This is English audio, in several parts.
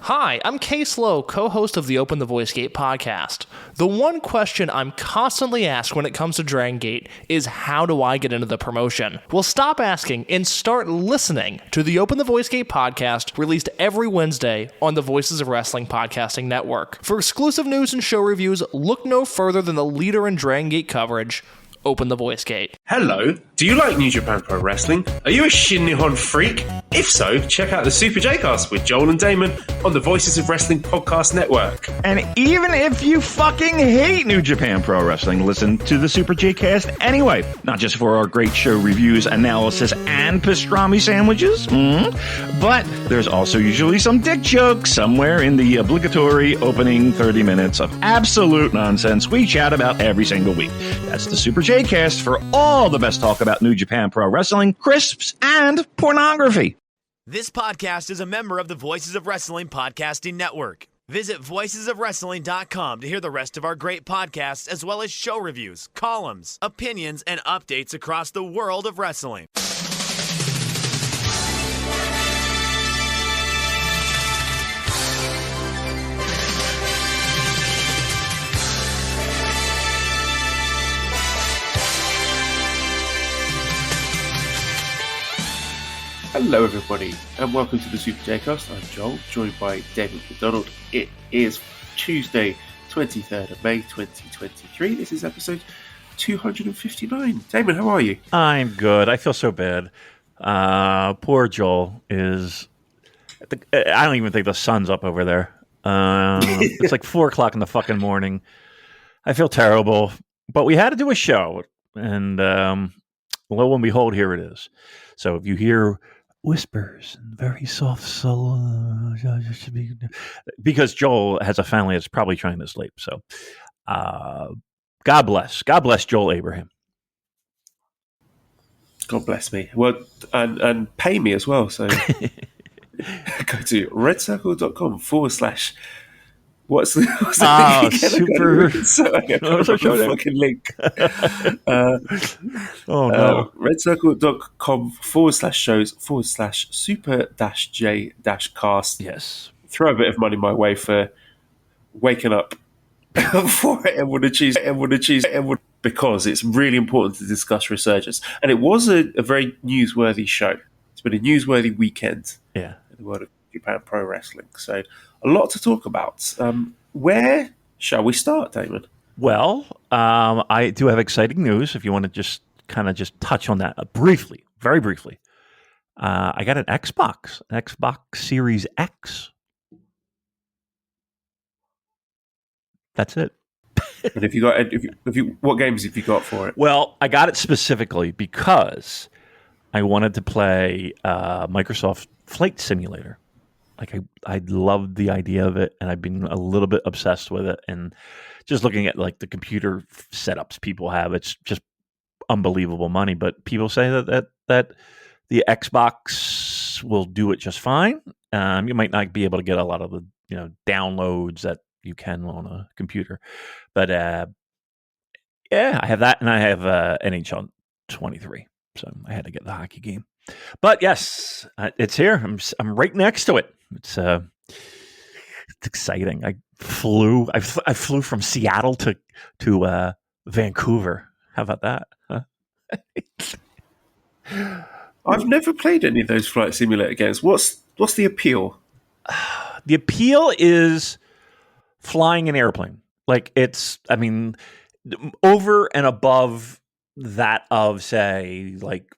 Hi, I'm Case Lowe, co-host of the Open the Voice Gate podcast. The one question I'm constantly asked when it comes to Dragon Gate is, how do I get into the promotion? Well, stop asking and start listening to the Open the Voice Gate podcast, released every Wednesday on the Voices of Wrestling podcasting network. For exclusive news and show reviews, look no further than the leader in Dragon Gate coverage, Open the Voice Gate. Hello, do you like New Japan Pro Wrestling? Are you a Shin Nihon freak? If so, check out the Super J-Cast with Joel and Damon on the Voices of Wrestling podcast network. And even if you fucking hate New Japan Pro Wrestling, listen to the Super J-Cast anyway. Not just for our great show reviews, analysis, and pastrami sandwiches, but there's also usually some dick jokes somewhere in the obligatory opening 30 minutes of absolute nonsense we chat about every single week. That's the Super J-Cast for all the best talk about New Japan Pro Wrestling, crisps, and pornography. This podcast is a member of the Voices of Wrestling podcasting network. Visit voicesofwrestling.com to hear the rest of our great podcasts, as well as show reviews, columns, opinions, and updates across the world of wrestling. Hello everybody, and welcome to the Super J-Cast. I'm Joel, joined by Damon McDonald. It is Tuesday, 23rd of May, 2023. This is episode 259. Damon, how are you? I'm good. I feel so bad. Poor Joel is... I don't even think the sun's up over there. It's like 4 o'clock in the fucking morning. I feel terrible. But we had to do a show, and lo and behold, here it is. So if you hear whispers and very soft solo, because Joel has a family that's probably trying to sleep. So God bless Joel Abraham. God bless me. Well, and pay me as well. So go to redcircle.com / What's the super fucking link? Oh no! Redcircle.com /shows / super J cast. Yes. Throw a bit of money my way for waking up for everyone to choose because it's really important to discuss Resurgence, and it was a very newsworthy show. It's been a newsworthy weekend. Yeah. In the world of Japan Pro Wrestling. So a lot to talk about. Where shall we start, Damon? Well, I do have exciting news. If you want to just touch on that briefly, very briefly. I got an Xbox Series X. That's it. And what games have you got for it? Well, I got it specifically because I wanted to play Microsoft Flight Simulator. Like I loved the idea of it, and I've been a little bit obsessed with it. And just looking at like the computer setups people have, it's just unbelievable money. But people say that the Xbox will do it just fine. You might not be able to get a lot of the downloads that you can on a computer, but yeah, I have that, and I have NHL 23, so I had to get the hockey game. But yes, it's here. I'm right next to it. It's exciting. I flew from Seattle to Vancouver. How about that? Huh? I've never played any of those flight simulator games. What's the appeal? The appeal is flying an airplane. Like over and above that of, say, like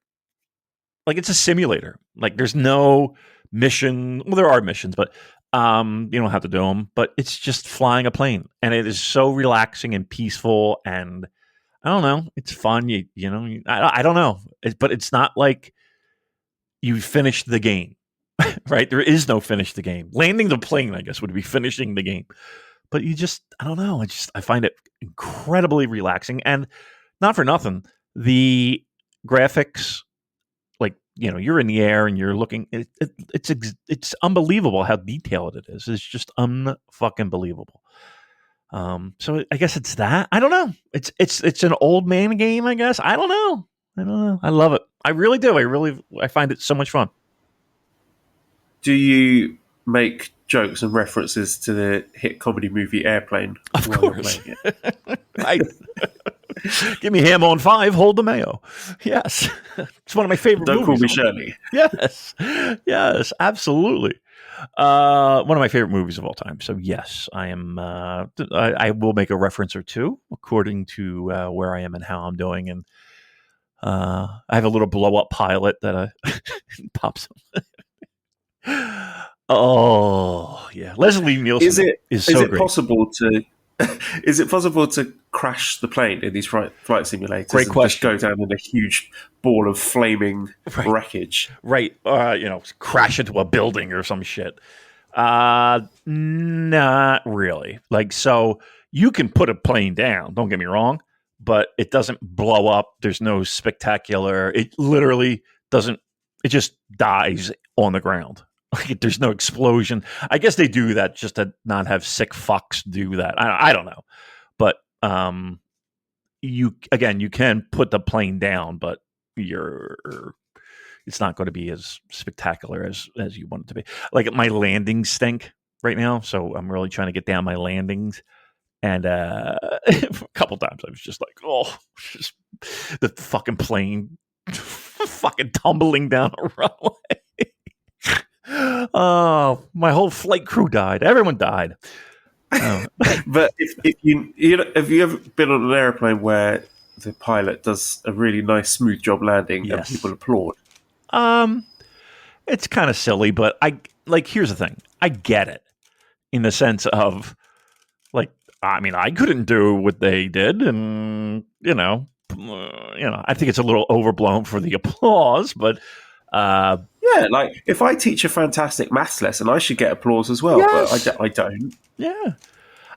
it's a simulator. Like there's no mission. Well, there are missions, but you don't have to do them. But it's just flying a plane, and it is so relaxing and peaceful. And I don't know, it's fun. I don't know, but it's not like you finished the game, right? There is no finish the game. Landing the plane, I guess, would be finishing the game. But I don't know. I find it incredibly relaxing, and not for nothing, the graphics. You're in the air and you're looking. It's unbelievable how detailed it is. It's just unfucking believable. So I guess it's that. I don't know. It's an old man game, I guess. I don't know. I love it. I really do. I find it so much fun. Do you make jokes and references to the hit comedy movie Airplane. Of while you're course. playing it. I give me ham on 5, hold the mayo. Yes, it's one of my favorite Don't call movies. me Shirley. Yes, absolutely. One of my favorite movies of all time. So yes, I am. I will make a reference or two according to where I am and how I'm doing, and I have a little blow up pilot that pops up. Oh yeah, Leslie Nielsen is so great. Possible to? Is it possible to crash the plane in these flight simulators? Great question. Just go down in a huge ball of flaming wreckage. Right. Crash into a building or some shit. Not really. Like, so you can put a plane down, don't get me wrong, but it doesn't blow up. There's no spectacular. It literally doesn't, it just dies on the ground. Like, there's no explosion. I guess they do that just to not have sick fucks do that. I don't know. But you can put the plane down, but it's not going to be as spectacular as you want it to be. Like, my landings stink right now, so I'm really trying to get down my landings. And a couple times I was just like, just the fucking plane fucking tumbling down a runway. Oh, my whole flight crew died. Everyone died. But if you have you ever been on an airplane where the pilot does a really nice, smooth job landing and people applaud? It's kind of silly, but here's the thing. I get it in the sense of, like, I mean, I couldn't do what they did, and I think it's a little overblown for the applause, but yeah, like, if I teach a fantastic maths lesson, I should get applause as well, yes. But I don't. Yeah.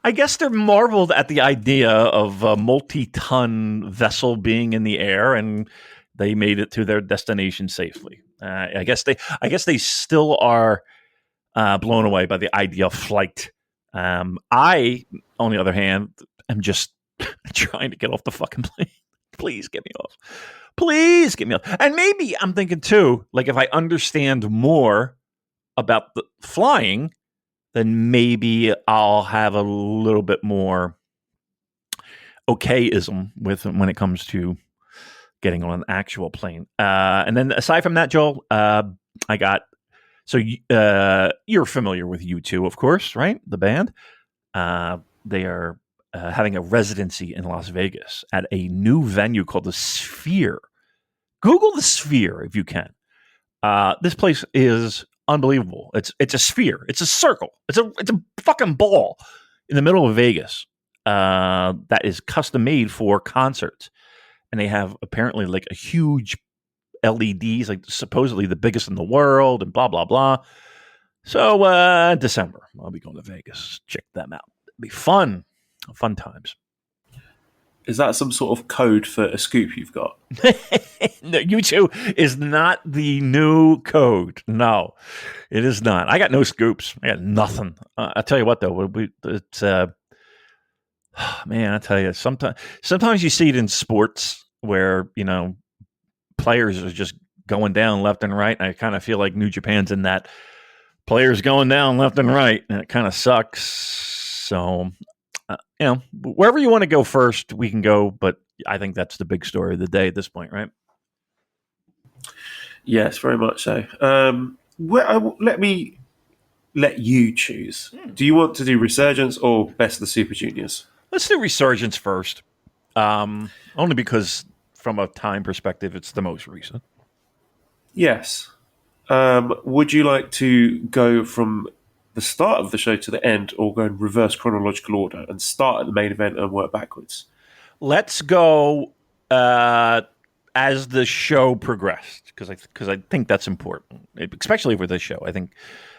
I guess they're marveled at the idea of a multi-ton vessel being in the air, and they made it to their destination safely. I guess they still are blown away by the idea of flight. I, on the other hand, am just trying to get off the fucking plane. Please get me off. Please get me off. And maybe I'm thinking too, like, if I understand more about the flying, then maybe I'll have a little bit more okayism when it comes to getting on an actual plane. And then aside from that, Joel, you're familiar with U2, of course, right? The band. They are having a residency in Las Vegas at a new venue called the Sphere. Google the Sphere if you can. This place is unbelievable. It's a sphere. It's a circle. It's a fucking ball in the middle of Vegas that is custom made for concerts. And they have apparently like a huge LEDs, like supposedly the biggest in the world, and blah blah blah. So December, I'll be going to Vegas. Check them out. It'll be fun times. Is that some sort of code for a scoop you've got? No, U2 is not the new code. No, it is not. I got no scoops. I got nothing. I tell you what, though, it's man, I tell you, sometimes you see it in sports where, players are just going down left and right. And I kind of feel like New Japan's in that, players going down left and right, and it kind of sucks. So, wherever you want to go first, we can go. But I think that's the big story of the day at this point, right? Yes, very much so. Let you choose. Do you want to do Resurgence or Best of the Super Juniors? Let's do Resurgence first. Only because from a time perspective, it's the most recent. Yes. Would you like to go from the start of the show to the end, or go in reverse chronological order and start at the main event and work backwards? Let's go as the show progressed, because I think that's important, especially for this show. I think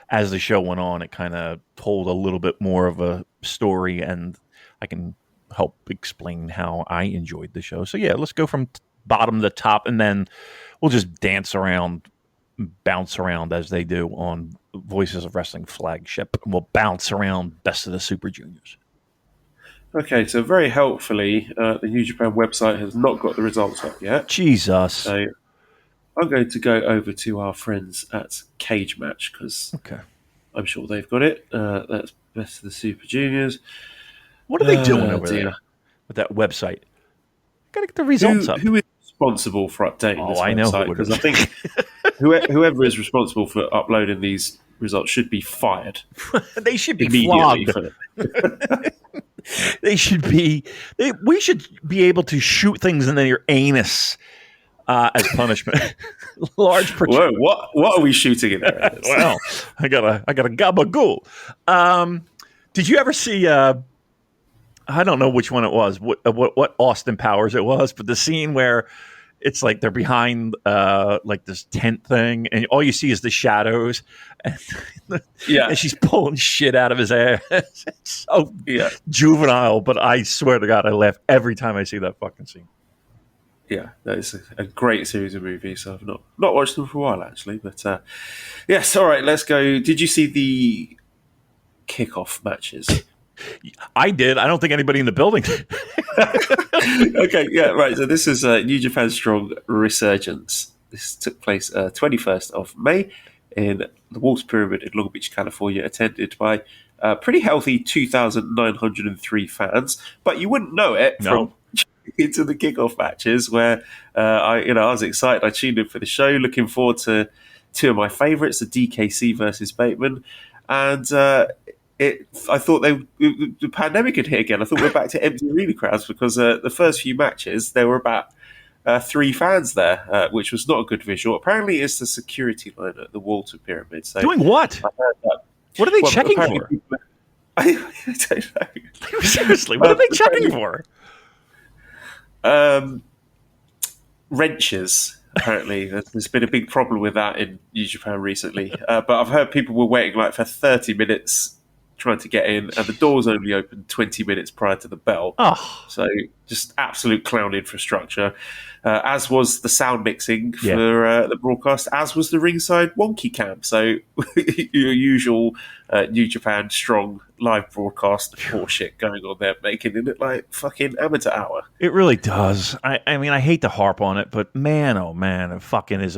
as the show went on, it kind of told a little bit more of a story, and I can help explain how I enjoyed the show. So yeah, let's go from bottom to top, and then we'll just bounce around as they do on Voices of Wrestling flagship. We'll bounce around Best of the Super Juniors. Okay, so very helpfully, the New Japan website has not got the results up yet. Jesus. So I'm going to go over to our friends at Cage Match, because I'm sure they've got it. That's Best of the Super Juniors. What are they doing over dear. there with that website? Got to get the results up. Who is responsible for updating this I know website? who it Because is. I think whoever is responsible for uploading these results should be fired They should be immediately. flogged. They should be. We should be able to shoot things into your anus as punishment. Large. Whoa! What are we shooting in there? Well, I got a gabagool. Did you ever see? I don't know which one it was. What Austin Powers it was, but the scene where it's like they're behind like this tent thing, and all you see is the shadows, and, and she's pulling shit out of his ass. It's so juvenile, but I swear to God, I laugh every time I see that fucking scene. Yeah, that is a great series of movies. I've not watched them for a while, actually. But yes, all right, let's go. Did you see the kickoff matches? I did. I don't think anybody in the building did. Okay, yeah, right. So this is NJPWStrong Resurgence. This took place 21st of May in the Walter Pyramid in Long Beach, California, attended by pretty healthy 2,903 fans. But you wouldn't know it from into the kickoff matches where I was excited. I tuned in for the show, looking forward to two of my favourites, the DKC versus Bateman, and I thought the pandemic had hit again. I thought we're back to empty arena crowds because the first few matches there were about 3 fans there, which was not a good visual. Apparently, it's the security line at the Walter Pyramid. So doing what? What are they checking for? I don't know. Seriously, what are they checking for? Wrenches. Apparently, there's been a big problem with that in New Japan recently. But I've heard people were waiting like for 30 minutes trying to get in, and the doors only opened 20 minutes prior to the bell. Oh. So just absolute clown infrastructure. As was the sound mixing for the broadcast, as was the ringside wonky cam. So your usual New Japan strong live broadcast horseshit going on there, making it like fucking amateur hour. It really does. I mean, I hate to harp on it, but man, oh man, it fucking is.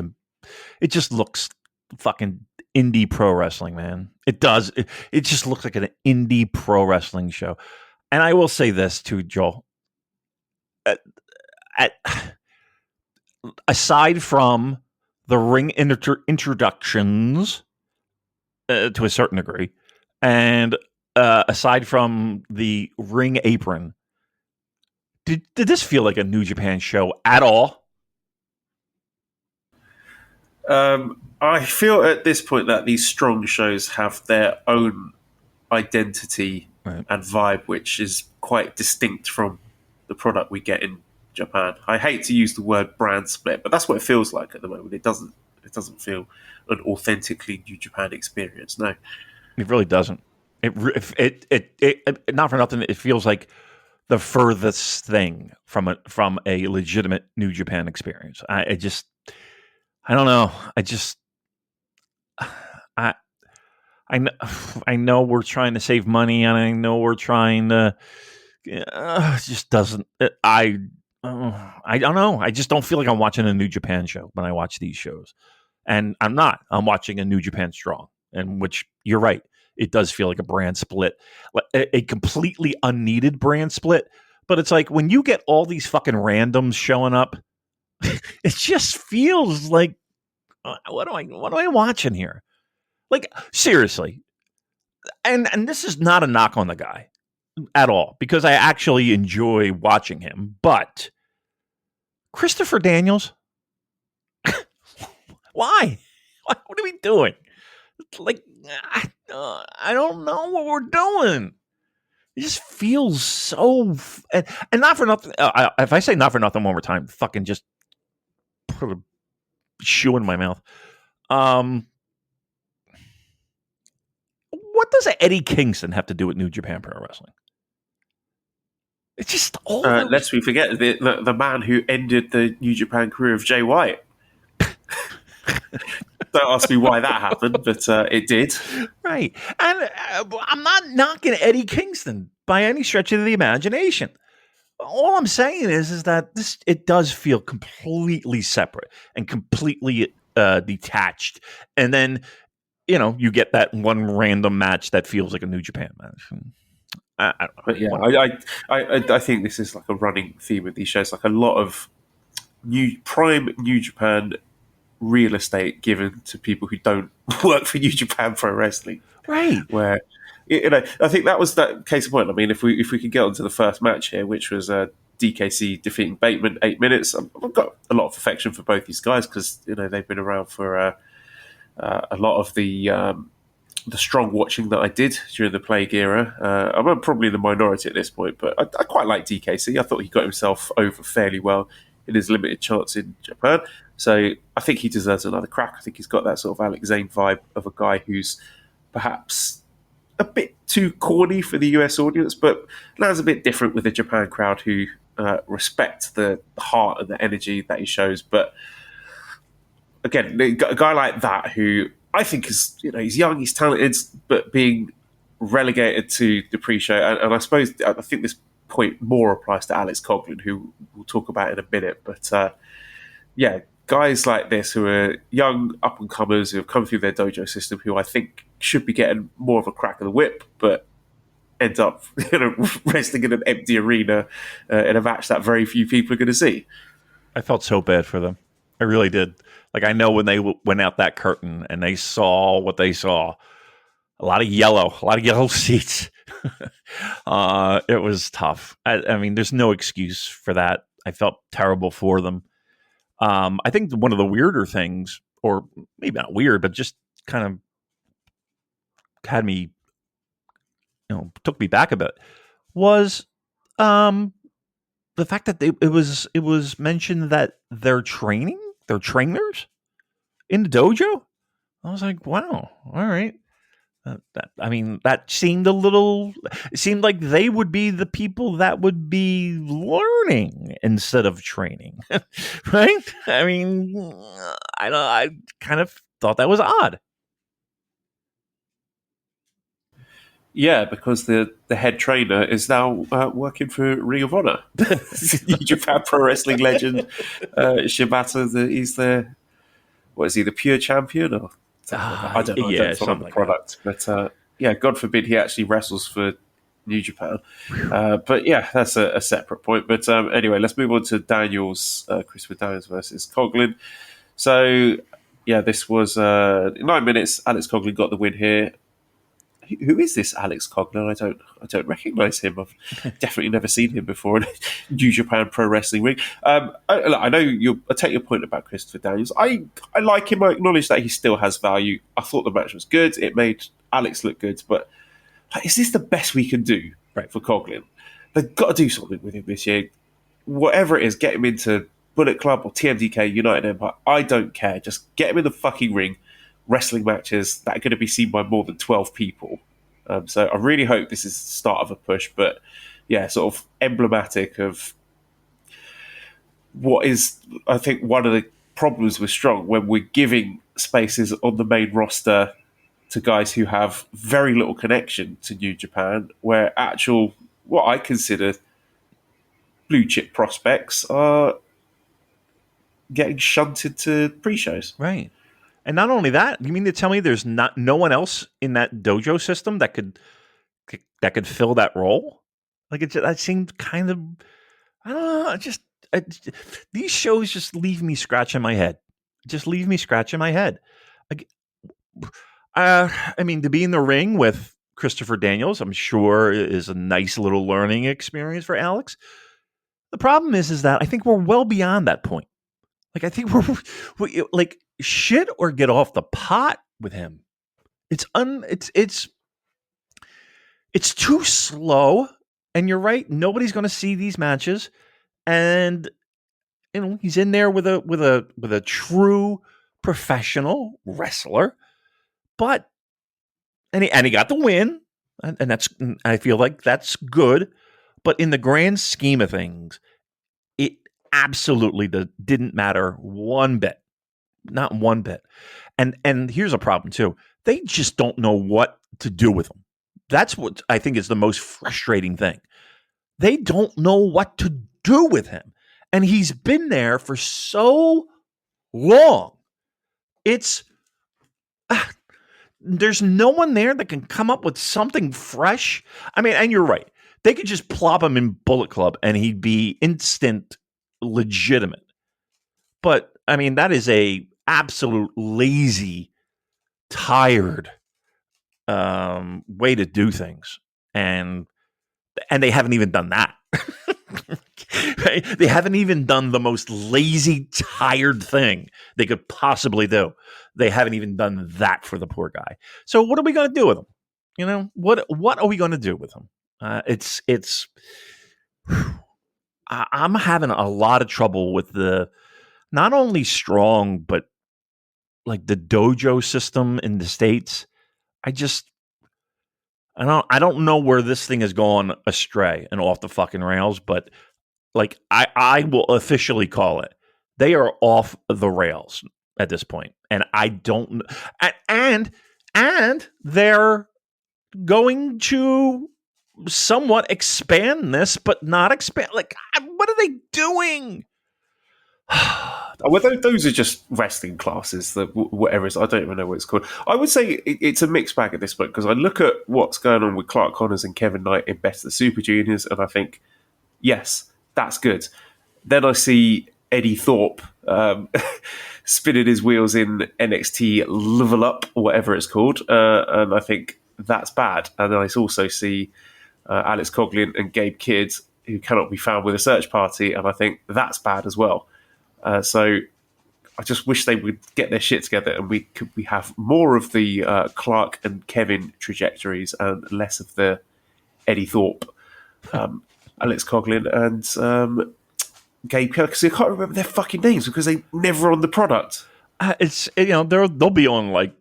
It just looks fucking indie pro wrestling, man. It does. It just looks like an indie pro wrestling show. And I will say this too, Joel. Aside from the ring introductions to a certain degree, and aside from the ring apron, did this feel like a New Japan show at all? I feel at this point that these strong shows have their own identity and vibe, which is quite distinct from the product we get in Japan. I hate to use the word brand split, but that's what it feels like at the moment. It doesn't feel an authentically New Japan experience. No, it really doesn't. It not for nothing. It feels like the furthest thing from a legitimate New Japan experience. I don't know. I know we're trying to save money, and I know we're trying to. It just doesn't. I don't know. I just don't feel like I'm watching a New Japan show when I watch these shows, and I'm not. I'm watching a New Japan Strong, and which you're right. It does feel like a brand split, a completely unneeded brand split. But it's like when you get all these fucking randoms showing up, it just feels like what am I watching here? Like seriously, and this is not a knock on the guy at all, because I actually enjoy watching him. But Christopher Daniels, why? What are we doing? Like I don't know what we're doing. It just feels so, and not for nothing. If I say not for nothing one more time, fucking just put a shoe in my mouth. What does Eddie Kingston have to do with New Japan Pro Wrestling? It's just all. Lest we forget the man who ended the New Japan career of Jay White. Don't ask me why that happened, but it did. Right. And I'm not knocking Eddie Kingston by any stretch of the imagination. All I'm saying is that it does feel completely separate and completely detached. And then you get that one random match that feels like a New Japan match. I don't know. But yeah, I think this is like a running theme with these shows. Like a lot of prime New Japan real estate given to people who don't work for New Japan Pro Wrestling. Right. Where, I think that was that case in point. I mean, if we could get onto the first match here, which was DKC defeating Bateman 8 minutes, I've got a lot of affection for both these guys because they've been around for a lot of the strong watching that I did during the Plague era. I'm probably the minority at this point, but I quite like DKC. I thought he got himself over fairly well in his limited chance in Japan. So I think he deserves another crack. I think he's got that sort of Alex Zane vibe of a guy who's perhaps a bit too corny for the US audience, but lands a bit different with the Japan crowd who respect the heart and the energy that he shows. But again, a guy like that who I think is, he's young, he's talented, but being relegated to the pre-show, and I suppose I think this point more applies to Alex Coughlin, who we'll talk about in a minute. But yeah, guys like this who are young up-and-comers who have come through their dojo system, who I think should be getting more of a crack of the whip, but end up wrestling in an empty arena in a match that very few people are going to see. I felt so bad for them. I really did. Like, I know when they went out that curtain and they saw what they saw, a lot of yellow seats. It was tough. I mean, there's no excuse for that. I felt terrible for them. I think one of the weirder things, or maybe not weird, but just kind of had me, took me back a bit, was the fact that it was mentioned that they're trainers in the dojo. I was like, wow, all right. That seemed it seemed like they would be the people that would be learning instead of training, right? I mean, I kind of thought that was odd. Yeah, because the head trainer is now working for Ring of Honor. New Japan Pro Wrestling legend Shibata. He's the pure champion? Or I don't know. Yeah, I don't follow the product. But yeah, God forbid he actually wrestles for New Japan. But yeah, that's a separate point. But anyway, let's move on to Christopher Daniels versus Coughlin. So yeah, this was 9 minutes. Alex Coughlin got the win here. Who is this Alex Coughlin? I don't recognise him. I've definitely never seen him before in a New Japan Pro Wrestling ring. I know I take your point about Christopher Daniels. I like him. I acknowledge that he still has value. I thought the match was good. It made Alex look good. But is this the best we can do for Coughlin? They've got to do something with him this year. Whatever it is, get him into Bullet Club or TMDK, United Empire. I don't care. Just get him in the fucking ring. Wrestling matches that are going to be seen by more than 12 people. So I really hope this is the start of a push, but yeah, sort of emblematic of what is, I think, one of the problems with Strong when we're giving spaces on the main roster to guys who have very little connection to New Japan, where what I consider blue chip prospects are getting shunted to pre-shows. Right. And not only that, you mean to tell me there's no one else in that dojo system that could fill that role? Like that seemed kind of, I don't know. These shows just leave me scratching my head. I mean, to be in the ring with Christopher Daniels, I'm sure is a nice little learning experience for Alex. The problem is that I think we're well beyond that point. Like, I think we're like shit or get off the pot with him. It's too slow. And you're right. Nobody's going to see these matches. And, he's in there with a true professional wrestler, but, and he got the win. And I feel like that's good. But in the grand scheme of things, it absolutely didn't matter one bit. Not one bit. And here's a problem too. They just don't know what to do with him. That's what I think is the most frustrating thing. They don't know what to do with him. And he's been there for so long. It's there's no one there that can come up with something fresh. I mean, and you're right. They could just plop him in Bullet Club and he'd be instant legitimate. But I mean, that is a absolute lazy, tired way to do things. And they haven't even done that. Right? They haven't even done the most lazy, tired thing they could possibly do. They haven't even done that for the poor guy. So what are we going to do with him? You know, what are we going to do with him? I'm having a lot of trouble with the not only Strong, but like the dojo system in the States. I don't know where this thing has gone astray and off the fucking rails, but like I will officially call it. They are off the rails at this point. And I don't and they're going to somewhat expand this, but not expand. Like, what are they doing? Well, those are just wrestling classes, whatever it is. I don't even know what it's called. I would say it's a mixed bag at this point because I look at what's going on with Clark Connors and Kevin Knight in Best of the Super Juniors, and I think, yes, that's good. Then I see Eddie Thorpe spinning his wheels in NXT Level Up, or whatever it's called, and I think that's bad. And then I also see Alex Coughlin and Gabe Kidd, who cannot be found with a search party, and I think that's bad as well. So I just wish they would get their shit together and we have more of the Clark and Kevin trajectories and less of the Eddie Thorpe, Alex Coughlin and Gabe Kirk, because I can't remember their fucking names because they never on the product. They'll be on like,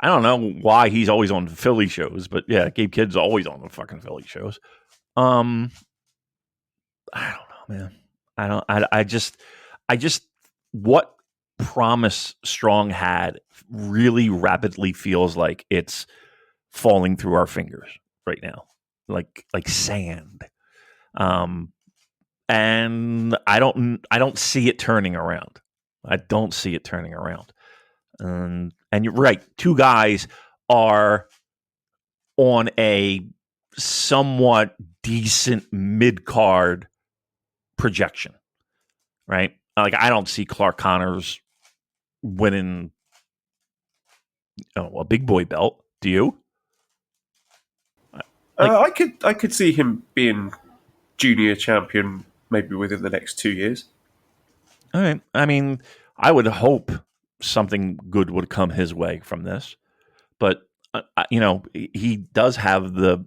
I don't know why he's always on Philly shows, but yeah, Gabe Kidd's always on the fucking Philly shows. I don't know, man. I just what promise Strong had really rapidly feels like it's falling through our fingers right now, like sand. And I don't see it turning around. I don't see it turning around. And you're right. Two guys are on a somewhat decent mid-card projection, right? Like, I don't see Clark Connors winning a big boy belt. Do you? I could see him being junior champion maybe within the next 2 years. All right. I mean, I would hope something good would come his way from this, but he does have the.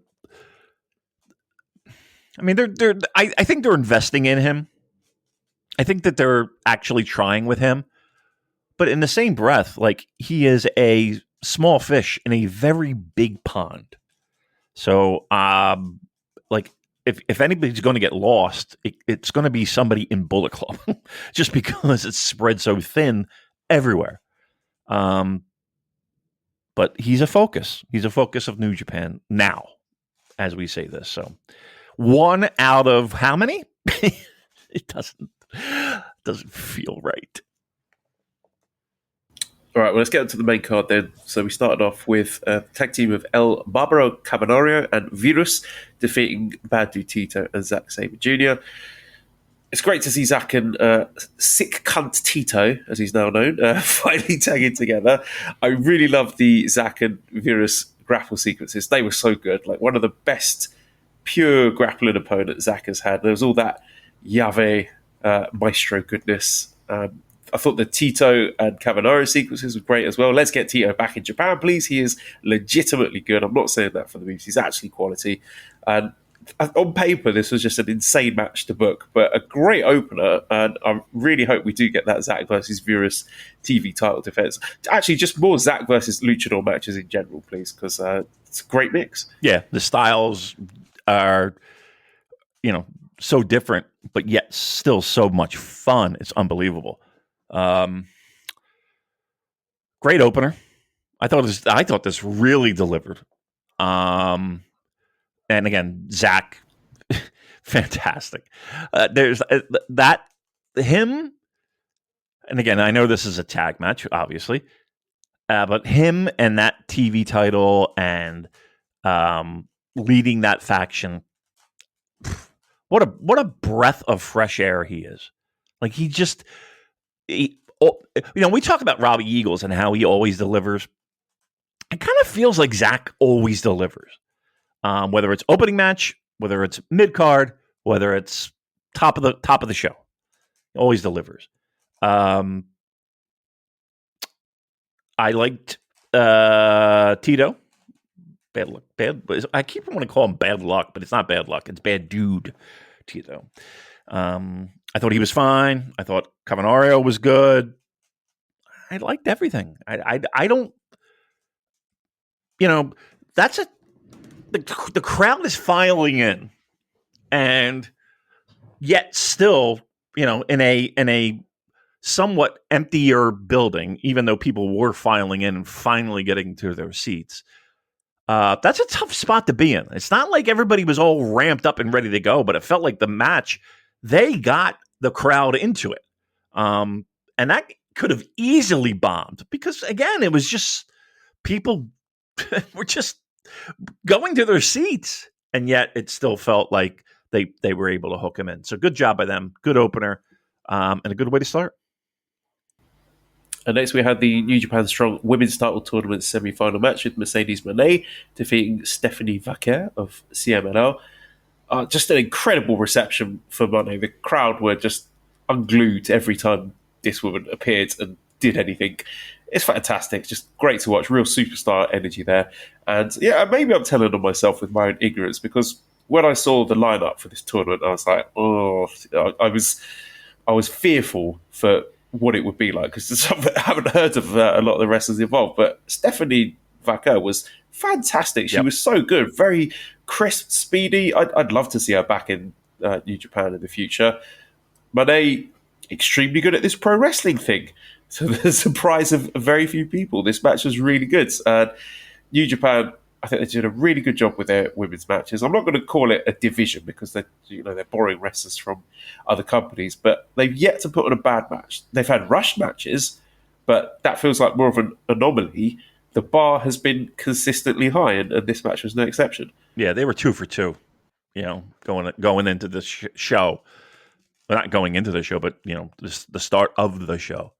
I mean, I think they're investing in him. I think that they're actually trying with him, but in the same breath, like, he is a small fish in a very big pond. So, like, if anybody's going to get lost, it's going to be somebody in Bullet Club, just because it's spread so thin everywhere. But he's a focus. He's a focus of New Japan now, as we say this. So, one out of how many? It doesn't feel right. All right, well, let's get into the main card then. So we started off with a tag team of El Barbaro Cavernario and Virus defeating Badu Tito and Zack Sabre Jr. It's great to see Zack and Sick Cunt Tito, as he's now known, finally tagging together. I really love the Zack and Virus grapple sequences. They were so good. Like, one of the best pure grappling opponents Zack has had. There was all that Yave Maestro goodness. I thought the Tito and Cavernario sequences were great as well. Let's get Tito back in Japan, please. He is legitimately good. I'm not saying that for the movies. He's actually quality. And on paper, this was just an insane match to book, but a great opener. And I really hope we do get that Zack versus Virus TV title defense. Actually, just more Zack versus Luchador matches in general, please, because it's a great mix. Yeah, the styles are, so different, but yet still so much fun. It's unbelievable. Great opener. I thought this really delivered. And again, Zack, fantastic. There's him. And again, I know this is a tag match, obviously. But him and that TV title and leading that faction, what a breath of fresh air he is. Like we talk about Robbie Eagles and how he always delivers. It kind of feels like Zach always delivers. Whether it's opening match, whether it's mid card, whether it's top of the show, he always delivers. I liked Tito. Bad luck. I keep wanting to call him bad luck, but it's not bad luck. It's bad dude, Tito. I thought he was fine. I thought Cavanario was good. I liked everything. I don't. That's the crowd is filing in, and yet still, in a somewhat emptier building, even though people were filing in and finally getting to their seats. That's a tough spot to be in. It's not like everybody was all ramped up and ready to go, but it felt like the match, they got the crowd into it. And that could have easily bombed because, again, it was just people were just going to their seats. And yet it still felt like they were able to hook him in. So good job by them. Good opener and a good way to start. And next we had the New Japan Strong Women's Title Tournament semi-final match with Mercedes Moné defeating Stephanie Vaquer of CMLL. Just an incredible reception for Moné. The crowd were just unglued every time this woman appeared and did anything. It's fantastic. Just great to watch. Real superstar energy there. And yeah, maybe I'm telling on myself with my own ignorance because when I saw the lineup for this tournament, I was like, I was fearful for what it would be like because I haven't heard of a lot of the wrestlers involved, but Stephanie Vaquer was fantastic. She was so good, very crisp, speedy. I'd love to see her back in New Japan in the future. Moné, extremely good at this pro wrestling thing. To the surprise of very few people, this match was really good. New Japan, I think they did a really good job with their women's matches. I'm not going to call it a division because they're borrowing wrestlers from other companies, but they've yet to put on a bad match. They've had rushed matches, but that feels like more of an anomaly. The bar has been consistently high, and this match was no exception. Yeah, they were 2 for 2. Going into the show, well, not going into the show, but the start of the show.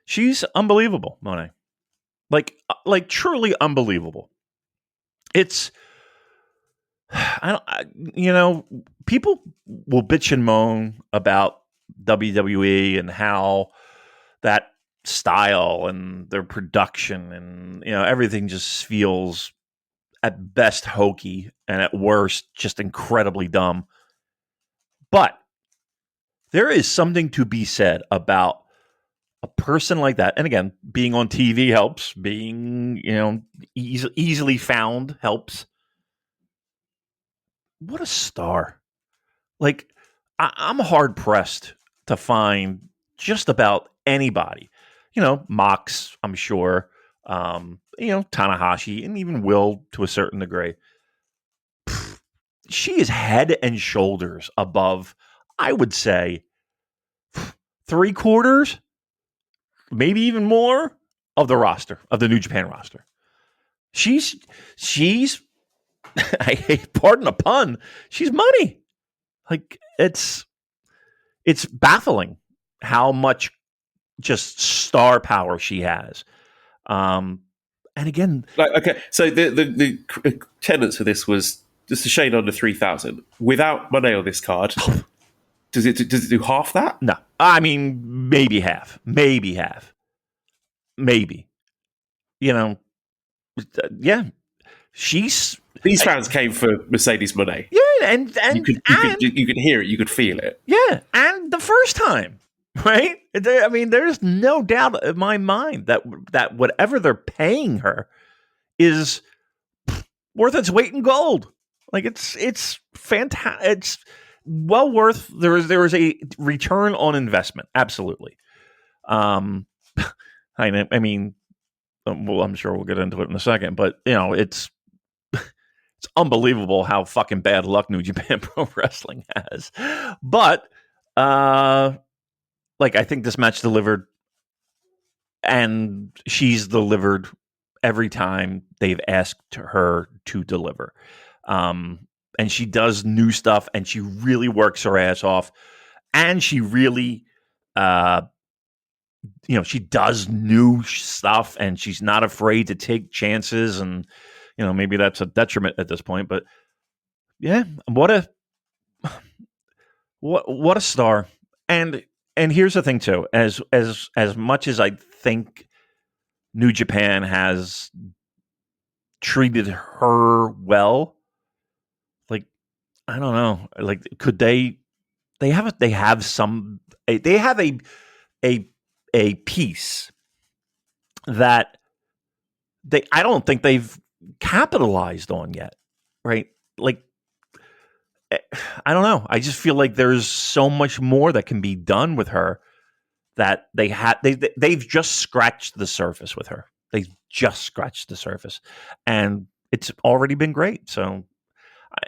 She's unbelievable, Moné. Like truly unbelievable. It's, people will bitch and moan about WWE and how that style and their production and, everything just feels at best hokey and at worst just incredibly dumb. But there is something to be said about a person like that. And again, being on TV helps. Being, easily found helps. What a star. Like, I'm hard-pressed to find just about anybody. Mox, I'm sure. Tanahashi, and even Will to a certain degree. She is head and shoulders above, I would say, 3/4, maybe even more of the roster, of the New Japan roster. She's I hate, pardon the pun, she's money. Like, it's baffling how much just star power she has. And again, so the tenets for this was just a shade under 3,000 without Moné on this card. Does it do half that? No, I mean maybe half. Maybe. Yeah. These fans came for Mercedes Moné. Yeah, and you could hear it, you could feel it. Yeah, and the first time, right? I mean, there's no doubt in my mind that whatever they're paying her is worth its weight in gold. Like, it's fantastic. It's well worth. There is a return on investment. Absolutely. I mean, well, I'm sure we'll get into it in a second, but it's unbelievable how fucking bad luck New Japan Pro Wrestling has. But I think this match delivered and she's delivered every time they've asked her to deliver. And she does new stuff, and she really works her ass off, and she really, she does new stuff, and she's not afraid to take chances, and maybe that's a detriment at this point, but yeah, what a star. And here's the thing too, as much as I think New Japan has treated her well, like, I don't know, like, could they have a piece that I don't think they've capitalized on yet, right? Like, I don't know. I just feel like there's so much more that can be done with her that they've just scratched the surface with her. They've just scratched the surface, and it's already been great. So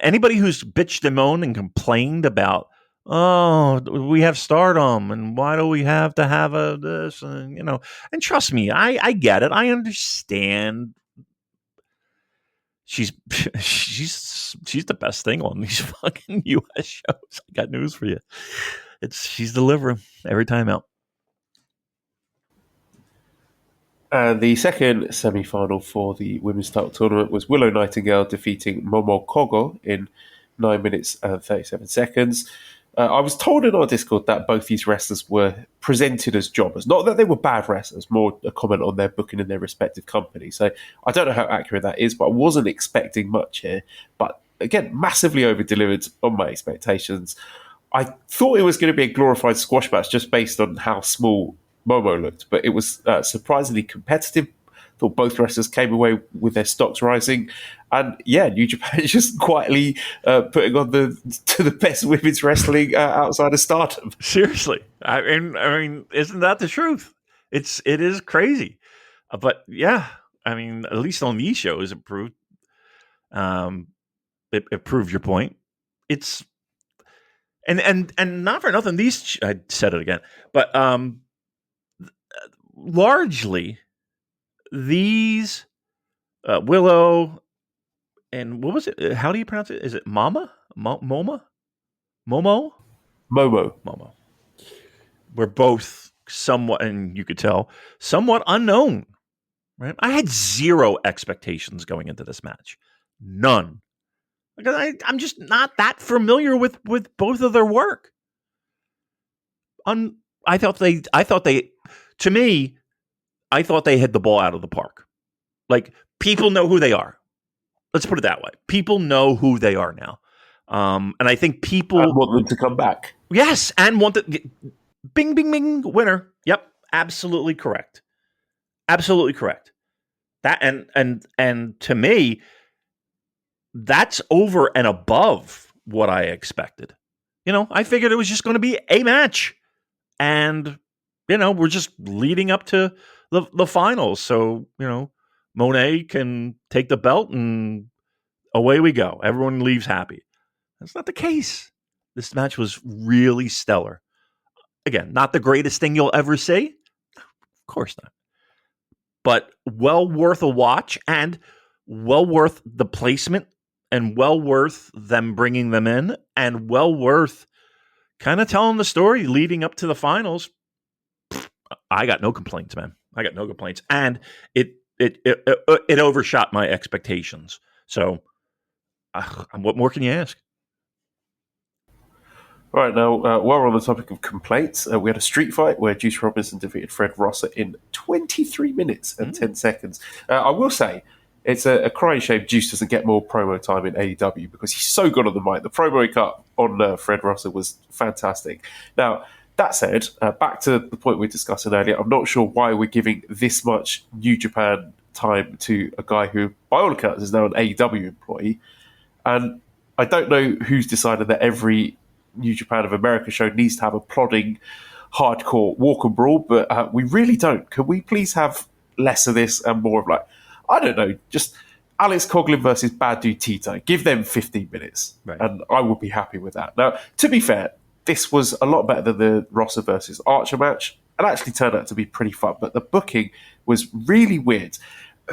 anybody who's bitched and moaned and complained about, oh, we have Stardom, and why do we have to have this, and and trust me, I get it. I understand. She's the best thing on these fucking US shows. I got news for you. She's delivering every time out. And the second semi-final for the women's title tournament was Willow Nightingale defeating Momo Kogo in 9 minutes and 37 seconds. I was told in our Discord that both these wrestlers were presented as jobbers. Not that they were bad wrestlers, more a comment on their booking in their respective companies. So I don't know how accurate that is, but I wasn't expecting much here. But again, massively over-delivered on my expectations. I thought it was going to be a glorified squash match just based on how small Momo looked, but it was surprisingly competitive. Thought both wrestlers came away with their stocks rising, and yeah, New Japan is just quietly putting on the best women's wrestling outside of Stardom. Seriously, I mean, isn't that the truth? It is crazy, but yeah, I mean, at least on these shows, it proved it proved your point. It's and not for nothing. I said it again, but largely. These Willow and what was it? How do you pronounce it? Is it Mama? Momo? We're both somewhat, and you could tell, somewhat unknown, right? I had zero expectations going into this match. None. Because I'm just not that familiar with both of their work. I thought they, to me, I thought they hit the ball out of the park. Like, people know who they are. Let's put it that way. People know who they are now. And I think people... I want them to come back. Yes, and want the... Bing, bing, bing, winner. Yep, absolutely correct. Absolutely correct. That and to me, that's over and above what I expected. I figured it was just going to be a match. And, we're just leading up to the finals. So, Monet can take the belt and away we go. Everyone leaves happy. That's not the case. This match was really stellar. Again, not the greatest thing you'll ever see. Of course not. But well worth a watch, and well worth the placement, and well worth them bringing them in, and well worth kind of telling the story leading up to the finals. I got no complaints, man. I got no complaints. And it overshot my expectations. So what more can you ask? All right, now, while we're on the topic of complaints, we had a street fight where Juice Robinson defeated Fred Rosser in 23 minutes and 10 seconds. I will say, it's a crying shame Juice doesn't get more promo time in AEW because he's so good on the mic. The promo he cut on Fred Rosser was fantastic. Now, that said, back to the point we were discussing earlier, I'm not sure why we're giving this much New Japan time to a guy who, by all accounts, is now an AEW employee. And I don't know who's decided that every New Japan of America show needs to have a plodding, hardcore walk and brawl, but we really don't. Can we please have less of this and more of, like, I don't know, just Alex Coughlin versus Bad Dude Tito. Give them 15 minutes, right, and I would be happy with that. Now, to be fair, this was a lot better than the Rosser versus Archer match. and actually turned out to be pretty fun. But the booking was really weird.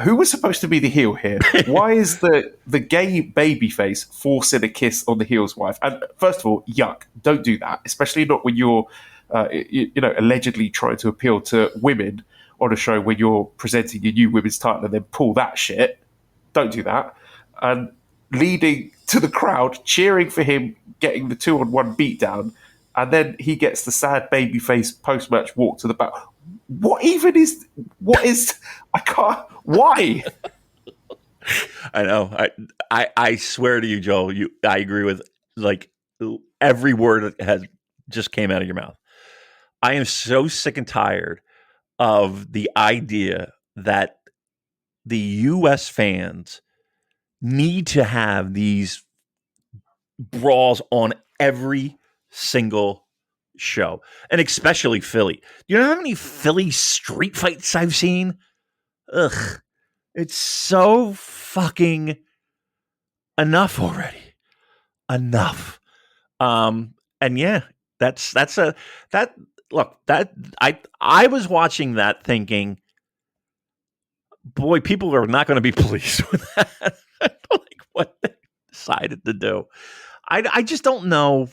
Who was supposed to be the heel here? Why is the gay babyface forcing a kiss on the heel's wife? And first of all, yuck! Don't do that, especially not when you're, allegedly trying to appeal to women on a show when you're presenting your new women's title and then pull that shit. Don't do that. And leading to the crowd cheering for him getting the 2-on-1 beatdown, and then he gets the sad babyface post-match walk to the back. What is I can't, why? I know. I swear to you, Joel, I agree with like every word that has just came out of your mouth. I am so sick and tired of the idea that the U.S. fans need to have these brawls on every single show, and especially Philly. You know how many Philly street fights I've seen? Ugh, it's so fucking enough already. Enough. And yeah, that I was watching that thinking, boy, people are not going to be pleased with that. Like what they decided to do. I just don't know.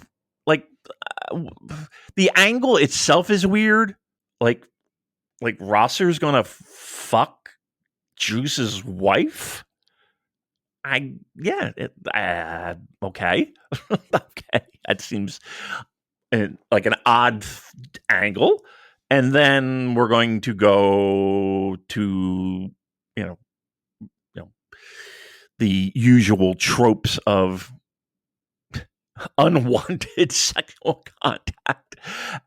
Like the angle itself is weird. Like Rosser's going to fuck Juice's wife. Okay. Okay. That seems like an odd angle. And then we're going to go to, the usual tropes of unwanted sexual contact.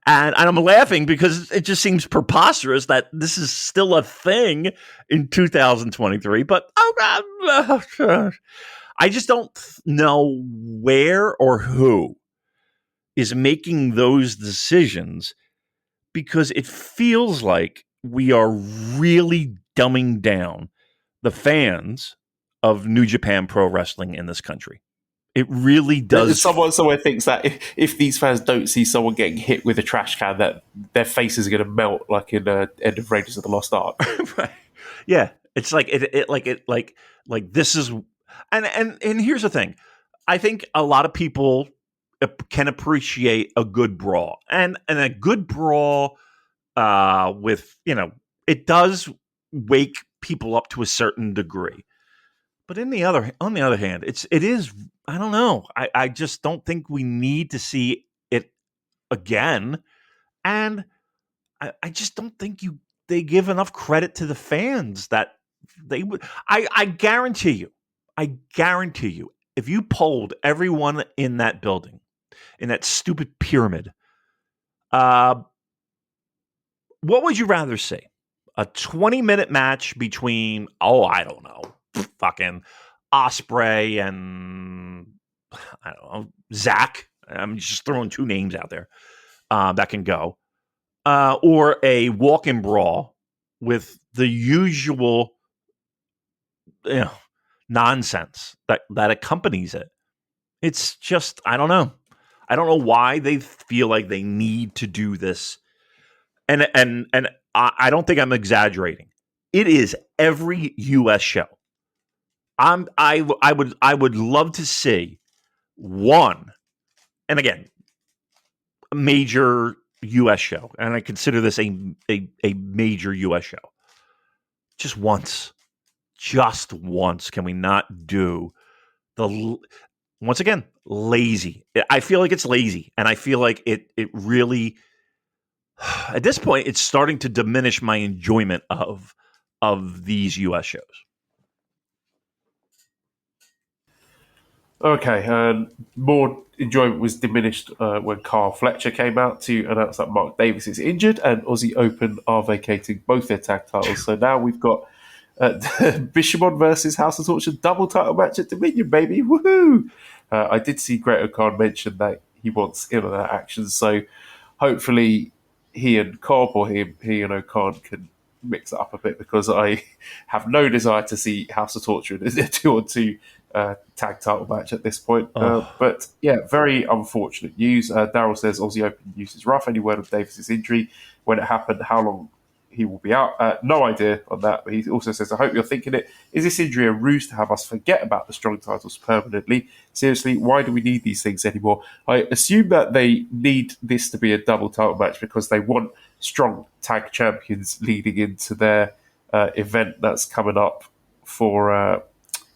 And I'm laughing because it just seems preposterous that this is still a thing in 2023. But I just don't know where or who is making those decisions, because it feels like we are really dumbing down the fans of New Japan Pro Wrestling in this country. It really does. Someone thinks that if these fans don't see someone getting hit with a trash can, that their faces are going to melt, like in End of Raiders of the Lost Ark. Right. Yeah, it's like this is, and here's the thing. I think a lot of people can appreciate a good brawl, and a good brawl with it does wake people up to a certain degree. But on the other hand, it is. I don't know. I just don't think we need to see it again, and I just don't think they give enough credit to the fans that they would. I guarantee you, if you polled everyone in that building, in that stupid pyramid, what would you rather see? A 20-minute match between I don't know, fucking Osprey and I don't know, Zach. I'm just throwing two names out there that can go, or a walk-in brawl with the usual, nonsense that accompanies it. It's just I don't know. I don't know why they feel like they need to do this, and I don't think I'm exaggerating. It is every U.S. show. I would love to see one, and again, a major U.S. show, and I consider this a major U.S. show. Just once, can we not do once again, lazy? I feel like it's lazy, and I feel like it really, at this point, it's starting to diminish my enjoyment of these U.S. shows. Okay, more enjoyment was diminished when Carl Fletcher came out to announce that Mark Davis is injured and Aussie Open are vacating both their tag titles. So now we've got Bishamon versus House of Torture double title match at Dominion, baby. Woohoo! I did see Great O'Khan mention that he wants in on that action, so hopefully he and Cobb or he and O'Khan can mix it up a bit, because I have no desire to see House of Torture in a 2-on-2 tag title match at this point. But yeah, very unfortunate news. Daryl says Aussie Open news is rough. Any word of Davis's injury? when it happened, how long he will be out. No idea on that, but he also says, I hope you're thinking it. Is this injury a ruse to have us forget about the Strong titles permanently? Seriously, why do we need these things anymore? I assume that they need this to be a double title match because they want Strong tag champions leading into their event that's coming up for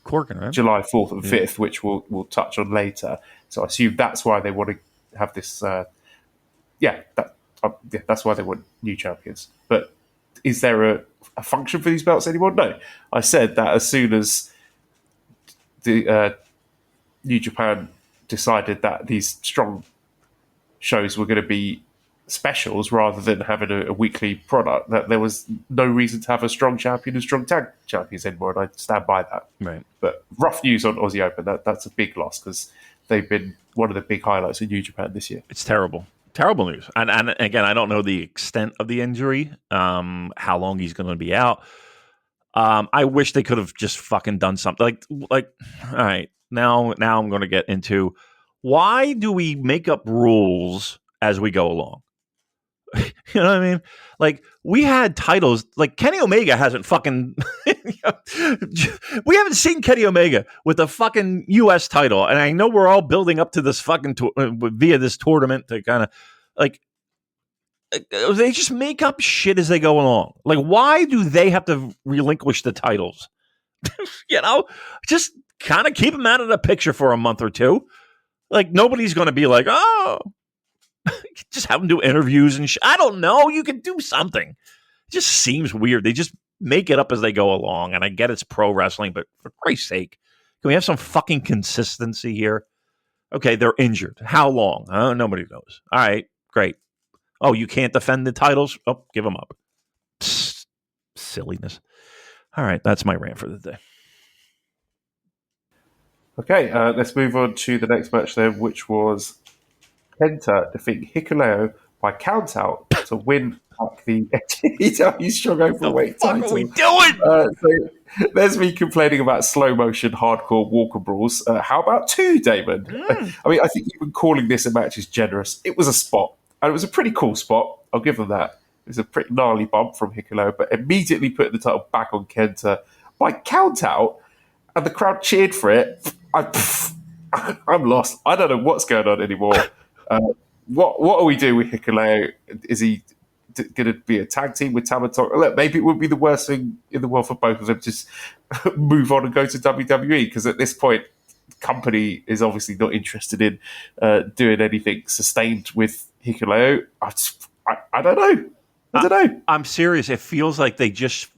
Corkin, right? July 4th and 5th, which we'll touch on later. So I assume that's why they want to have this. That's why they want new champions. But is there a function for these belts anymore? No. I said that as soon as the New Japan decided that these Strong shows were going to be specials rather than having a weekly product, that there was no reason to have a Strong champion and Strong tag champions anymore, and I stand by that. Right. But rough news on Aussie Open. That's a big loss because they've been one of the big highlights in New Japan this year. It's terrible. Terrible news. And again, I don't know the extent of the injury, how long he's going to be out. I wish they could have just fucking done something. Like, all right, now I'm going to get into why do we make up rules as we go along? You know what I mean? Like, we had titles, like Kenny Omega hasn't fucking, we haven't seen Kenny Omega with a fucking US title. And I know we're all building up to this fucking, via this tournament to kind of like, they just make up shit as they go along. Like, why do they have to relinquish the titles? Just kind of keep them out of the picture for a month or two. Like, nobody's going to be like, oh, just have them do interviews and I don't know. You can do something. It just seems weird. They just make it up as they go along. And I get it's pro wrestling, but for Christ's sake, can we have some fucking consistency here? Okay, they're injured. How long? Nobody knows. All right, great. Oh, you can't defend the titles? Oh, give them up. Psst, silliness. All right, that's my rant for the day. Okay, let's move on to the next match then, which was Kenta defeating Hikuleo by countout to win back the NJPWStrong Openweight title. What are we doing? So there's me complaining about slow motion hardcore walker brawls. How about two, Damon? I mean, I think even calling this a match is generous. It was a spot, and it was a pretty cool spot. I'll give them that. It was a pretty gnarly bump from Hikuleo, but immediately put the title back on Kenta by countout, and the crowd cheered for it. I'm lost. I don't know what's going on anymore. What are we doing with Hikuleo? Is he going to be a tag team with Tamatonga? Look, maybe it would be the worst thing in the world for both of them to just move on and go to WWE, because at this point, the company is obviously not interested in doing anything sustained with Hikuleo. I don't know. I don't know. I'm serious. It feels like they just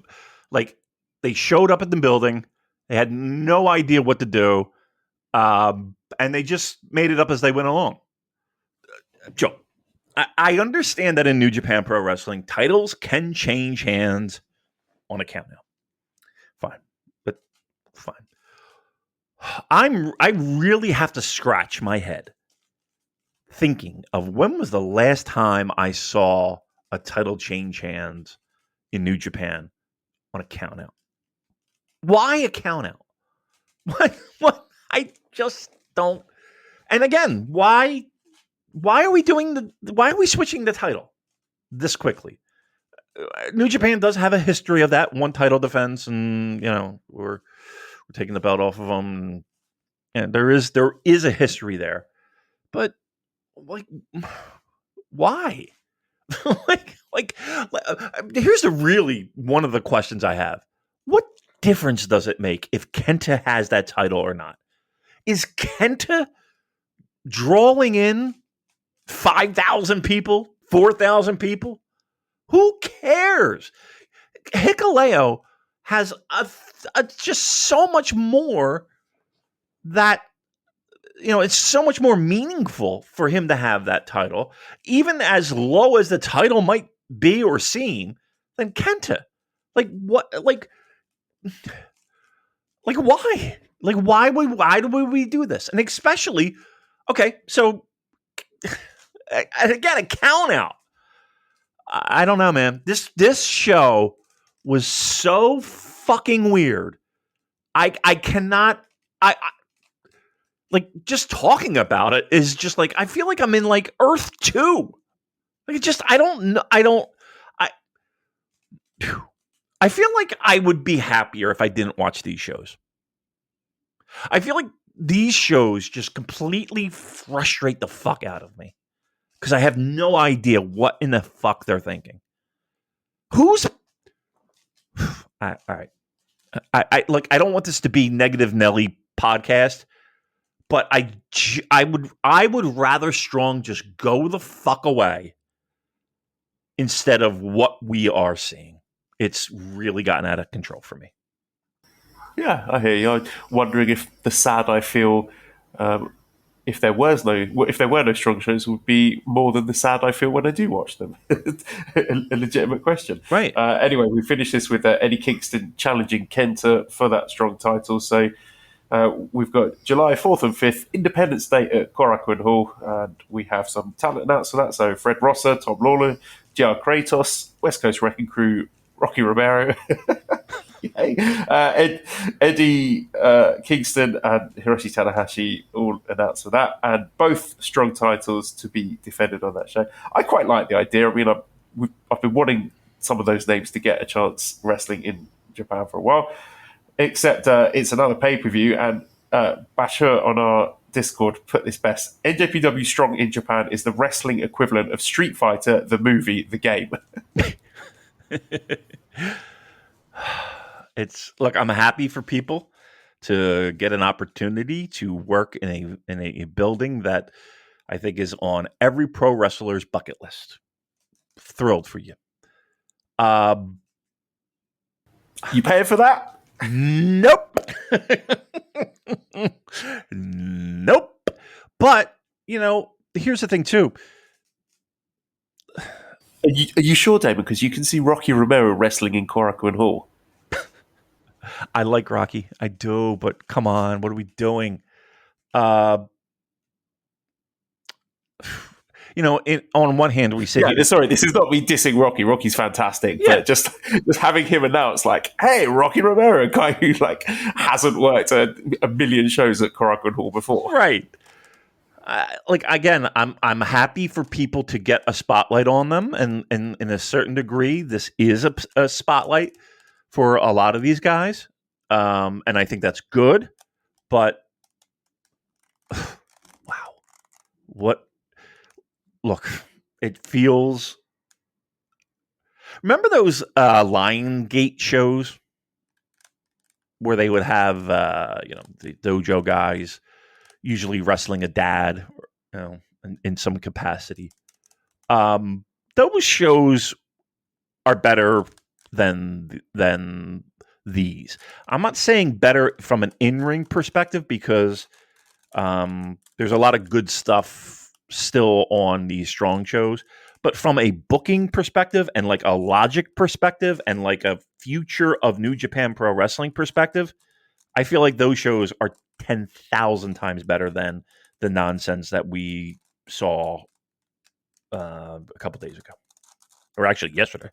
they showed up at the building. They had no idea what to do, and they just made it up as they went along. Joe, I understand that in New Japan Pro Wrestling, titles can change hands on a count now. Fine. But fine. I really have to scratch my head thinking of when was the last time I saw a title change hands in New Japan on a count out. Why a count out? What? I just don't. And again, why are we switching the title this quickly? New Japan does have a history of that one title defense, and we're taking the belt off of them. And there is a history there, but why? Here's one of the questions I have: what difference does it make if Kenta has that title or not? Is Kenta drawing in 5,000 people, 4,000 people? Who cares? Hikuleo has just so much more that, it's so much more meaningful for him to have that title, even as low as the title might be or seem, than Kenta. What? Why? Why do we do this? And especially, okay, so again, a count out. I don't know, man. This show was so fucking weird. I cannot. I just talking about it is just I feel like I'm in Earth 2. I don't know. I feel like I would be happier if I didn't watch these shows. I feel like these shows just completely frustrate the fuck out of me because I have no idea what in the fuck they're thinking. Who's all right? I like. I don't want this to be Negative Nelly podcast, but I would rather Strong just go the fuck away instead of what we are seeing. It's really gotten out of control for me. Yeah, I hear you. I'm wondering if the sad I feel, if there were no strong shows, would be more than the sad I feel when I do watch them. a legitimate question, Right? Anyway, we finished this with Eddie Kingston challenging Kenta for that strong title. So we've got July 4th and 5th, Independence Day at Korakuen Hall, and we have some talent announced for that. So Fred Rosser, Tom Lawler, JR Kratos, West Coast Wrecking Crew, Rocky Romero. Eddie Kingston and Hiroshi Tanahashi all announced for that, and both strong titles to be defended on that show. I quite like the idea. I mean, I've been wanting some of those names to get a chance wrestling in Japan for a while, except it's another pay-per-view, and Bashir on our Discord put this best. NJPWStrong in Japan is the wrestling equivalent of Street Fighter, the movie, the game. Look, I'm happy for people to get an opportunity to work in a building that I think is on every pro wrestler's bucket list. Thrilled for you. You paying for that? Nope. Nope. But, here's the thing too. Are you sure, Damon? Because you can see Rocky Romero wrestling in Korakuen Hall. I like Rocky. I do, but come on, what are we doing? On one hand, we said... Yeah, sorry, this is not me dissing Rocky. Rocky's fantastic. Yeah. But just having him announce, like, hey, Rocky Romero, a guy who, like, hasn't worked a million shows at Korakuen Hall before. Right. Again, I'm happy for people to get a spotlight on them, and in a certain degree, this is a spotlight for a lot of these guys, and I think that's good. But wow, look, it feels. Remember those Lion Gate shows where they would have the dojo guys usually wrestling a dad, in some capacity. Those shows are better than these. I'm not saying better from an in-ring perspective because there's a lot of good stuff still on these strong shows, but from a booking perspective and like a logic perspective and like a future of New Japan Pro Wrestling perspective, I feel like those shows are 10,000 times better than the nonsense that we saw a couple days ago, or actually yesterday.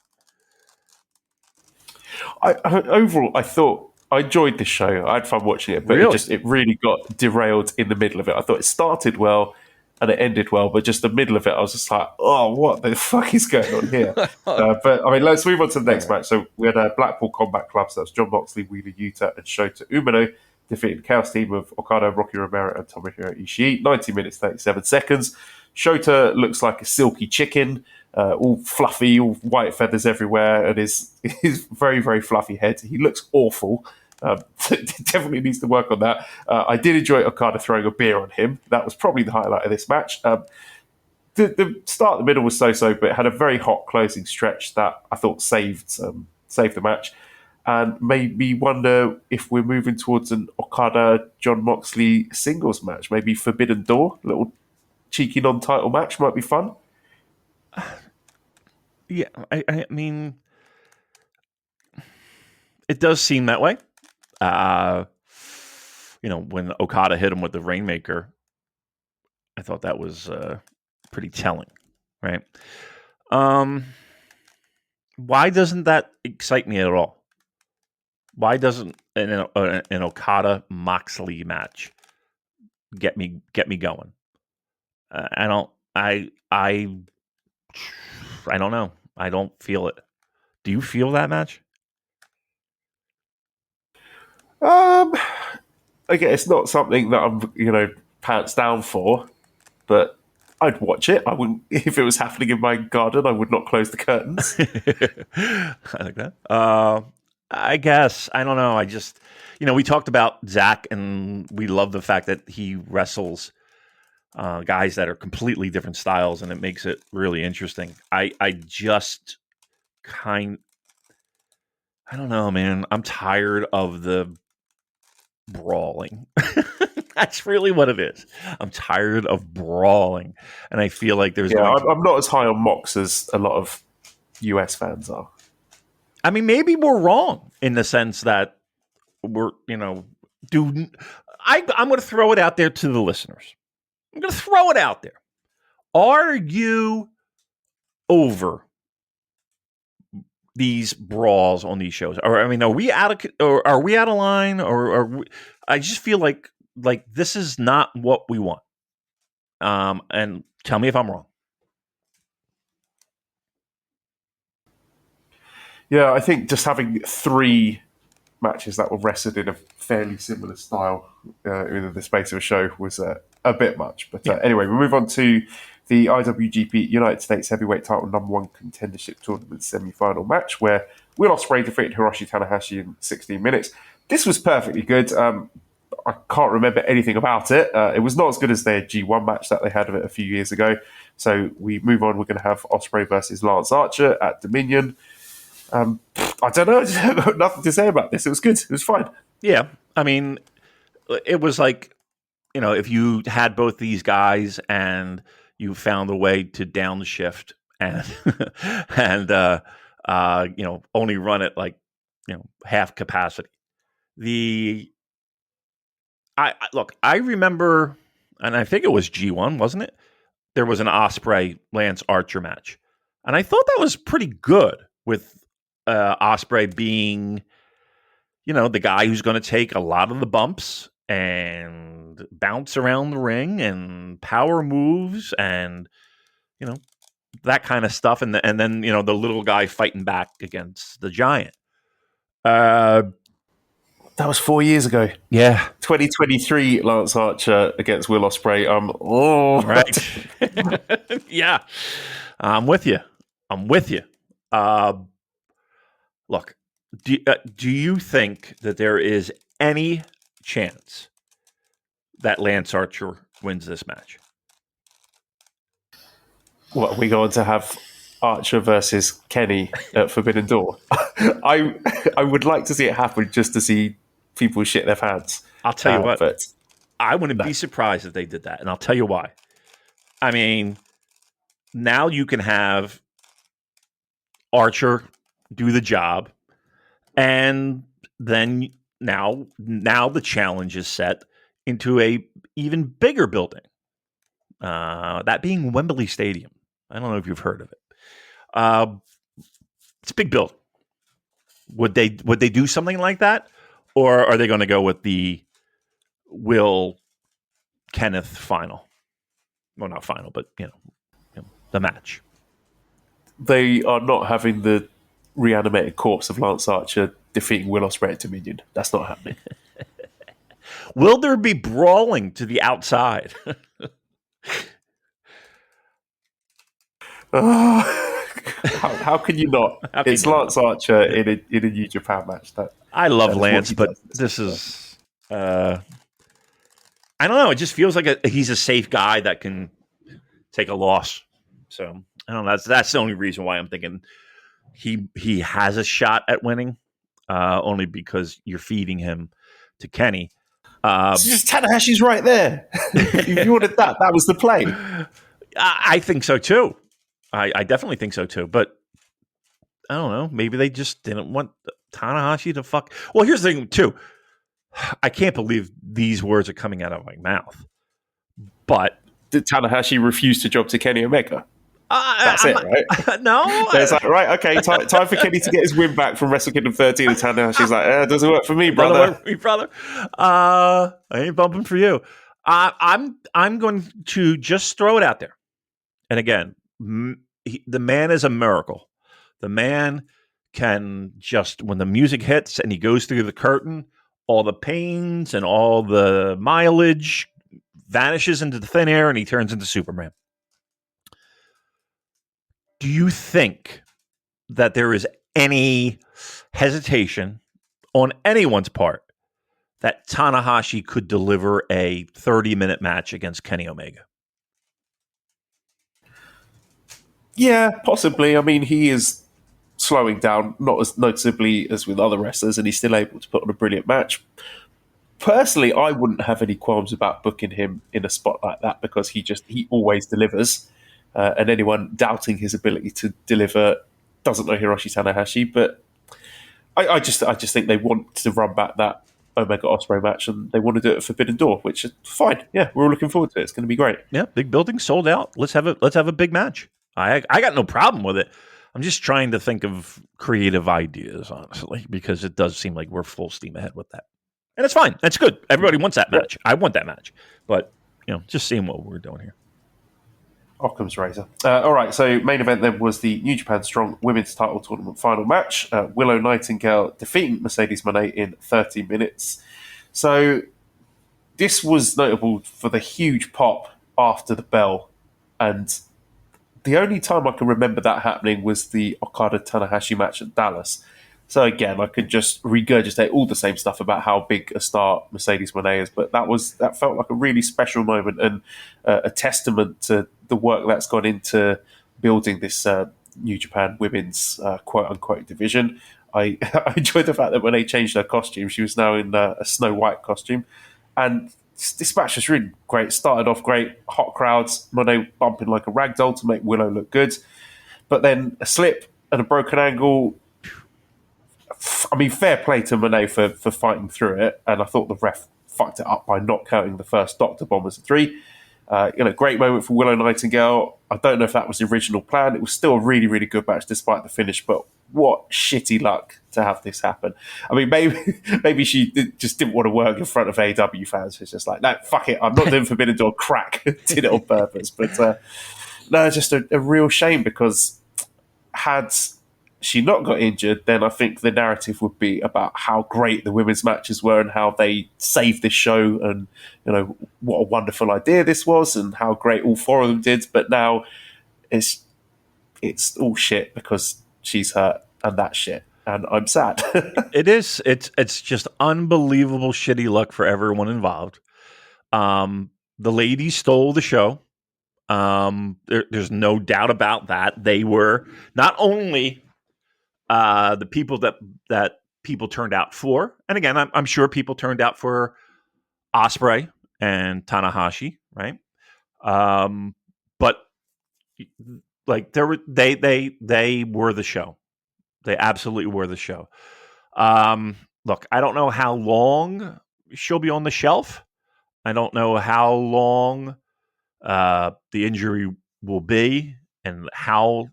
Overall, I thought I enjoyed this show. I had fun watching it, but it really got derailed in the middle of it. I thought it started well and it ended well, but just the middle of it, I was just like, oh, what the fuck is going on here? But I mean, let's move on to the next match. So we had a Blackpool Combat Club, so that's John Moxley, Wheeler Yuta, and Shota Umino defeating the Chaos team of Okada, Rocky Romero, and Tomohiro Ishii. 90 minutes, 37 seconds. Shota looks like a silky chicken, all fluffy, all white feathers everywhere, and his very, very fluffy head. He looks awful. Definitely needs to work on that. I did enjoy Okada throwing a beer on him. That was probably the highlight of this match. The start, the middle was so-so, but it had a very hot closing stretch that I thought saved the match, and made me wonder if we're moving towards an Okada-John Moxley singles match, maybe Forbidden Door, a little cheeky non-title match might be fun. Yeah, I mean, it does seem that way. When Okada hit him with the Rainmaker, I thought that was pretty telling, right? Why doesn't that excite me at all? Why doesn't an Okada Moxley match get me going? I don't know. I don't feel it. Do you feel that match? Again, it's not something that I'm, pants down for, but I'd watch it. I wouldn't, if it was happening in my garden, I would not close the curtains. I like that. I guess. I don't know. I just, we talked about Zach, and we love the fact that he wrestles guys that are completely different styles, and it makes it really interesting. I just I don't know, man. I'm tired of the brawling. That's really what it is. I'm tired of brawling, and I feel like there's. I'm not as high on Mox as a lot of US fans are. I mean, maybe we're wrong in the sense that we're, I'm going to throw it out there to the listeners. I'm going to throw it out there. Are you over these brawls on these shows? Or, are we out of line? Or I just feel like this is not what we want. And tell me if I'm wrong. Yeah, I think just having 3 matches that were wrestled in a fairly similar style in the space of a show was a bit much. But anyway, we move on to the IWGP United States Heavyweight Title #1 Contendership Tournament semi-final match, where Will Ospreay defeated Hiroshi Tanahashi in 16 minutes. This was perfectly good. I can't remember anything about it. It was not as good as their G1 match that they had a few years ago. So we move on. We're going to have Ospreay versus Lance Archer at Dominion. I don't know. I've got nothing to say about this. It was good. It was fine. Yeah. I mean, it was like, if you had both these guys and you found a way to downshift and, only run it like, half capacity. I remember, and I think it was G1, wasn't it? There was an Ospreay Lance Archer match. And I thought that was pretty good with Ospreay being, the guy who's going to take a lot of the bumps and bounce around the ring and power moves and, that kind of stuff. And then, the little guy fighting back against the giant. That was 4 years ago. Yeah. 2023 Lance Archer against Will Ospreay. Right. Yeah. I'm with you. Look, do you think that there is any chance that Lance Archer wins this match? What, are we going to have Archer versus Kenny at Forbidden Door? I would like to see it happen just to see people shit their pants. I'll tell you what, but I wouldn't be surprised if they did that, and I'll tell you why. I mean, now you can have Archer do the job, and then now the challenge is set into a even bigger building, that being Wembley Stadium. I don't know if you've heard of it. It's a big building. Would they do something like that, or are they going to go with the Will Kenneth final? Well, not final, but the match. They are not having the reanimated corpse of Lance Archer defeating Will Ospreay at Dominion. That's not happening. Will there be brawling to the outside? How can you not? It's Lance Archer in a New Japan match. I love Lance, but this is... I don't know. It just feels like he's a safe guy that can take a loss. So I don't know. That's the only reason why I'm thinking he has a shot at winning, only because you're feeding him to Kenny. It's just Tanahashi's right there. If you wanted that was the play. I think so too. I definitely think so too. But I don't know. Maybe they just didn't want Tanahashi to fuck. Well, here's the thing too. I can't believe these words are coming out of my mouth. But did Tanahashi refuse to job to Kenny Omega? That's it, right? No. It's like, right, okay, time for Kenny to get his win back from Wrestle Kingdom 13. And Tanahashi's like, it doesn't work for me, brother. Doesn't work for me, brother. I ain't bumping for you. I'm going to just throw it out there. And again, the man is a miracle. The man can just, when the music hits and he goes through the curtain, all the pains and all the mileage vanishes into the thin air and he turns into Superman. Do you think that there is any hesitation on anyone's part that Tanahashi could deliver a 30-minute match against Kenny Omega? Yeah, possibly. I mean, he is slowing down, not as noticeably as with other wrestlers, and he's still able to put on a brilliant match. Personally, I wouldn't have any qualms about booking him in a spot like that because he always delivers, and anyone doubting his ability to deliver doesn't know Hiroshi Tanahashi. But I just think they want to run back that Omega Ospreay match, and they want to do it at Forbidden Door, which is fine. Yeah, we're all looking forward to it. It's going to be great. Yeah, big building, sold out. Let's have a big match. I got no problem with it. I'm just trying to think of creative ideas, honestly, because it does seem like we're full steam ahead with that. And it's fine. That's good. Everybody wants that match. I want that match. But, just seeing what we're doing here. Occam's razor. All right, so main event then was the New Japan Strong Women's Title Tournament final match. Willow Nightingale defeating Mercedes Moné in 30 minutes. So this was notable for the huge pop after the bell. And the only time I can remember that happening was the Okada-Tanahashi match at Dallas. So again, I could just regurgitate all the same stuff about how big a star Mercedes Moné is, but that felt like a really special moment and a testament to the work that's gone into building this New Japan women's quote-unquote division. I enjoyed the fact that when they changed her costume, she was now in a Snow White costume. And this match was really great. Started off great, hot crowds, Moné bumping like a ragdoll to make Willow look good. But then a slip and a broken ankle. I mean, fair play to Moné for fighting through it, and I thought the ref fucked it up by not counting the first Dr. Bomb as a 3. Great moment for Willow Nightingale. I don't know if that was the original plan. It was still a really, really good match despite the finish, but what shitty luck to have this happen. I mean, maybe she just didn't want to work in front of AW fans. It's just like, no, fuck it, I'm not doing Forbidden Door crack. Did it on purpose. But no, it's just a real shame because had she not got injured, then I think the narrative would be about how great the women's matches were and how they saved this show and, what a wonderful idea this was and how great all 4 of them did. But now it's all shit because she's hurt and that's shit. And I'm sad. It is. It's just unbelievable shitty luck for everyone involved. The ladies stole the show. There's no doubt about that. They were not only the people that people turned out for, and again, I'm sure people turned out for Ospreay and Tanahashi, right? But like they were the show. They absolutely were the show. Look, I don't know how long she'll be on the shelf. I don't know how long the injury will be and how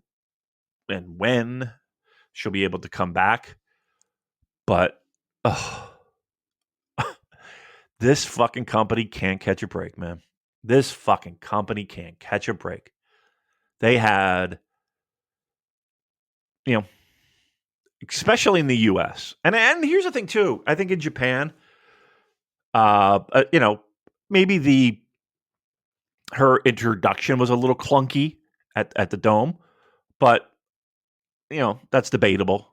and when she'll be able to come back. But this fucking company can't catch a break, man. This fucking company can't catch a break. They had, especially in the U.S. And here's the thing, too. I think in Japan, maybe her introduction was a little clunky at the Dome, but that's debatable.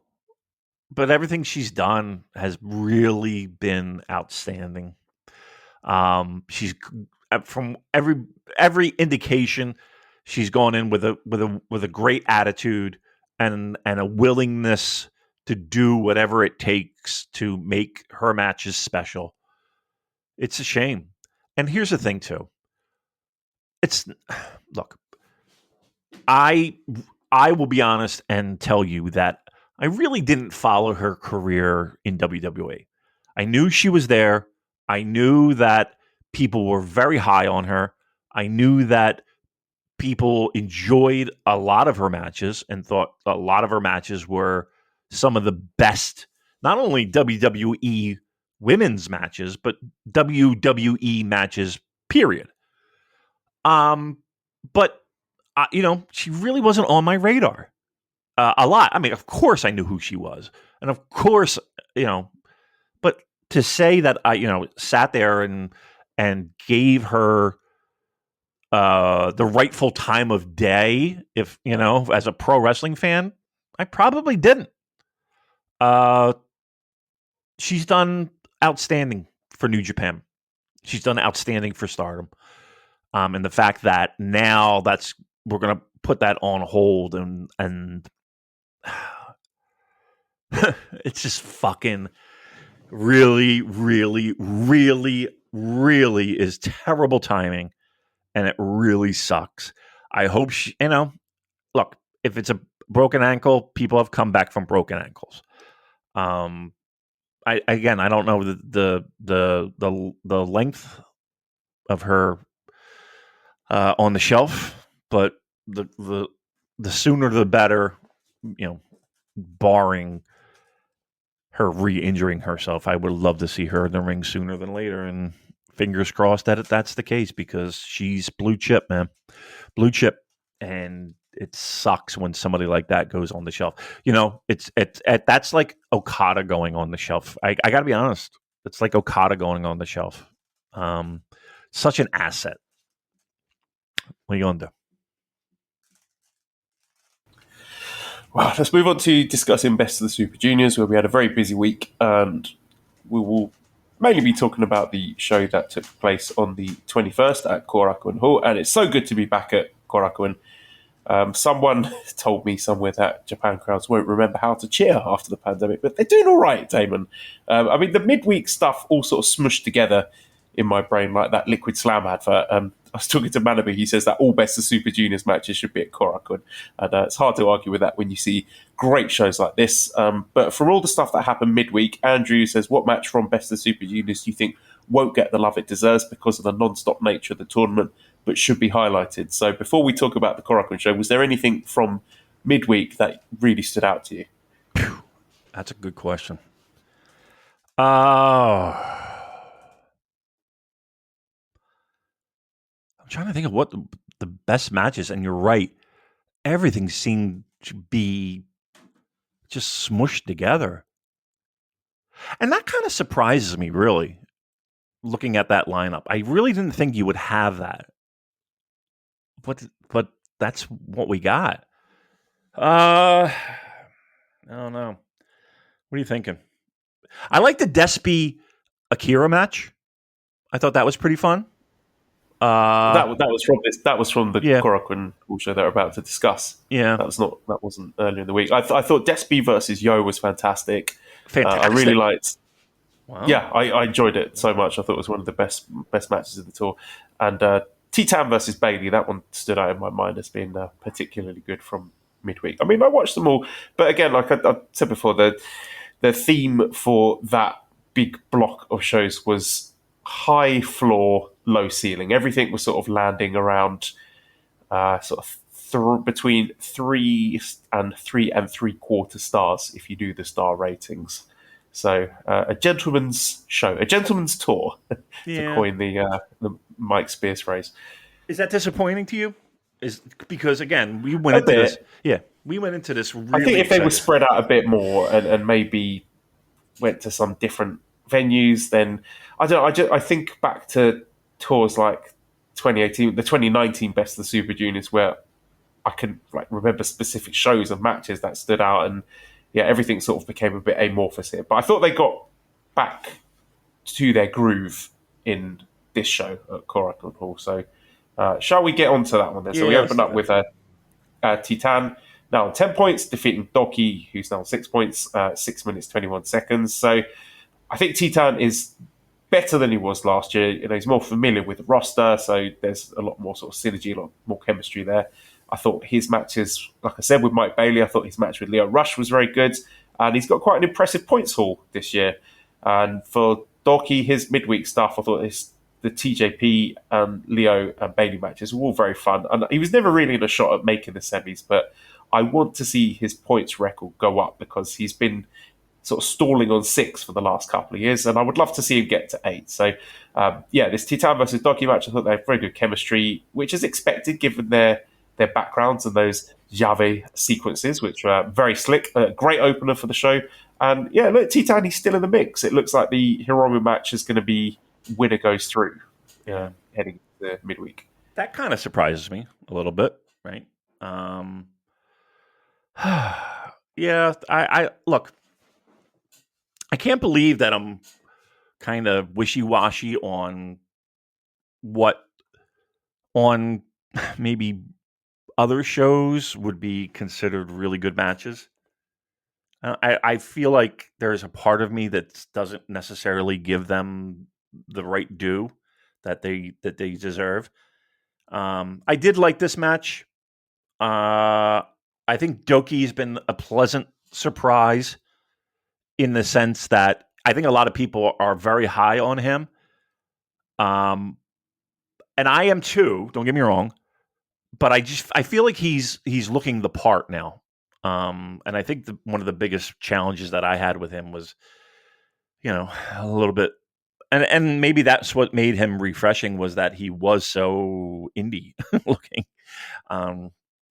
But everything she's done has really been outstanding. She's from every indication, she's gone in with a great attitude and a willingness to do whatever it takes to make her matches special. It's a shame. And here's the thing too. Look, I will be honest and tell you that I really didn't follow her career in WWE. I knew she was there. I knew that people were very high on her. I knew that people enjoyed a lot of her matches and thought a lot of her matches were some of the best, not only WWE women's matches, but WWE matches, period. But she really wasn't on my radar. a lot. I mean, of course I knew who she was. And of course, but to say that I, sat there and gave her the rightful time of day, if, as a pro wrestling fan, I probably didn't. She's done outstanding for New Japan. She's done outstanding for Stardom. And the fact that now we're going to put that on hold and it's just fucking really, really, really, really is terrible timing. And it really sucks. I hope look, if it's a broken ankle, people have come back from broken ankles. I don't know the length of her on the shelf, but the sooner the better. Barring her re-injuring herself, I would love to see her in the ring sooner than later. And fingers crossed that that's the case, because she's blue chip, man, blue chip, and it sucks when somebody like that goes on the shelf. It's that's like Okada going on the shelf. I got to be honest. It's like Okada going on the shelf. Such an asset. What are you going to do? Well, let's move on to discussing Best of the Super Juniors, where we had a very busy week, and we will mainly be talking about the show that took place on the 21st at Korakuen Hall, and it's so good to be back at Korakuen. Someone told me somewhere that Japan crowds won't remember how to cheer after the pandemic, but they're doing all right, Damon. The midweek stuff all sort of smushed together in my brain like that Liquid Slam advert. I was talking to Manabu. He says that all Best of Super Juniors matches should be at Korakuen. And it's hard to argue with that when you see great shows like this. But from all the stuff that happened midweek, Andrew says, what match from Best of Super Juniors do you think won't get the love it deserves because of the non-stop nature of the tournament, but should be highlighted? So before we talk about the Korakuen show, was there anything from midweek that really stood out to you? That's a good question. I'm trying to think of what the best matches, and you're right. Everything seemed to be just smushed together. And that kind of surprises me, really, looking at that lineup. I really didn't think you would have that. But that's what we got. I don't know. What are you thinking? I like the Despy Akira match. I thought that was pretty fun. That was from the Korakuen show that we're about to discuss. Yeah, that wasn't earlier in the week. I thought Despy versus Yo was fantastic. Fantastic. I really liked. Wow. Yeah, I enjoyed it so much. I thought it was one of the best matches of the tour. And Titan versus Bailey, that one stood out in my mind as being particularly good from midweek. I mean, I watched them all, but again, like I said before, the theme for that big block of shows was high floor, low ceiling. Everything was sort of landing around between 3 and 3.75 stars if you do the star ratings. So a gentleman's show, a gentleman's tour, to coin the Mike Spears phrase. Is that disappointing to you? Because again, we went into this. Yeah, we went into this. Really I think if they were spread out a bit more and maybe went to some different venues, then I don't know. I think back to tours like 2018, the 2019 Best of the Super Juniors, where I can remember specific shows and matches that stood out, and everything sort of became a bit amorphous here. But I thought they got back to their groove in this show at Korakuen Hall. So shall we get onto that one then? So we open up with Titan now on 10 points, defeating Doki, who's now on 6 points, 6 minutes, 21 seconds. So I think Titan is better than he was last year. He's more familiar with the roster, so there's a lot more sort of synergy, a lot more chemistry there. I thought his matches, like I said, with Mike Bailey, I thought his match with Leo Rush was very good, and he's got quite an impressive points haul this year. And for Doki, his midweek stuff, I thought the TJP and Leo and Bailey matches were all very fun. And he was never really in a shot at making the semis, but I want to see his points record go up because he's been sort of stalling on 6 for the last couple of years, and I would love to see him get to 8. So, this Titan versus Doki match, I thought they had very good chemistry, which is expected given their their backgrounds and those Jave sequences, which are very slick. Great opener for the show. And yeah, look, Titan, he's still in the mix. It looks like the Hiromu match is going to be winner goes through heading to midweek. That kind of surprises me a little bit, right? Yeah, I look, I can't believe that I'm kind of wishy-washy on maybe other shows would be considered really good matches. I feel like there's a part of me that doesn't necessarily give them the right due that they deserve. I did like this match. I think Doki's been a pleasant surprise in the sense that I think a lot of people are very high on him. And I am too, don't get me wrong, but I feel like he's looking the part now. And I think one of the biggest challenges that I had with him was, a little bit, and maybe that's what made him refreshing was that he was so indie looking.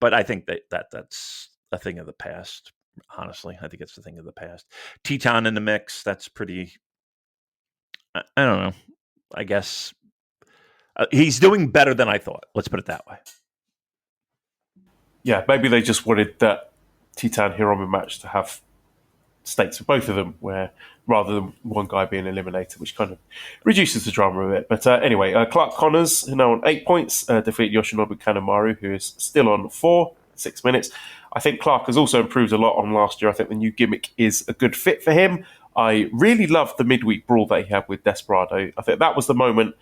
But I think that's a thing of the past. Honestly, I think it's a thing of the past. Teton in the mix, that's pretty. I don't know. I guess he's doing better than I thought. Let's put it that way. Yeah, maybe they just wanted that Titan Hiromu match to have stakes for both of them, where rather than one guy being eliminated, which kind of reduces the drama a bit. But anyway, Clark Connors, who now on 8 points, defeated Yoshinobu Kanemaru, who is still on 6 minutes. I think Clark has also improved a lot on last year. I think the new gimmick is a good fit for him. I really loved the midweek brawl that he had with Desperado. I think that was the moment.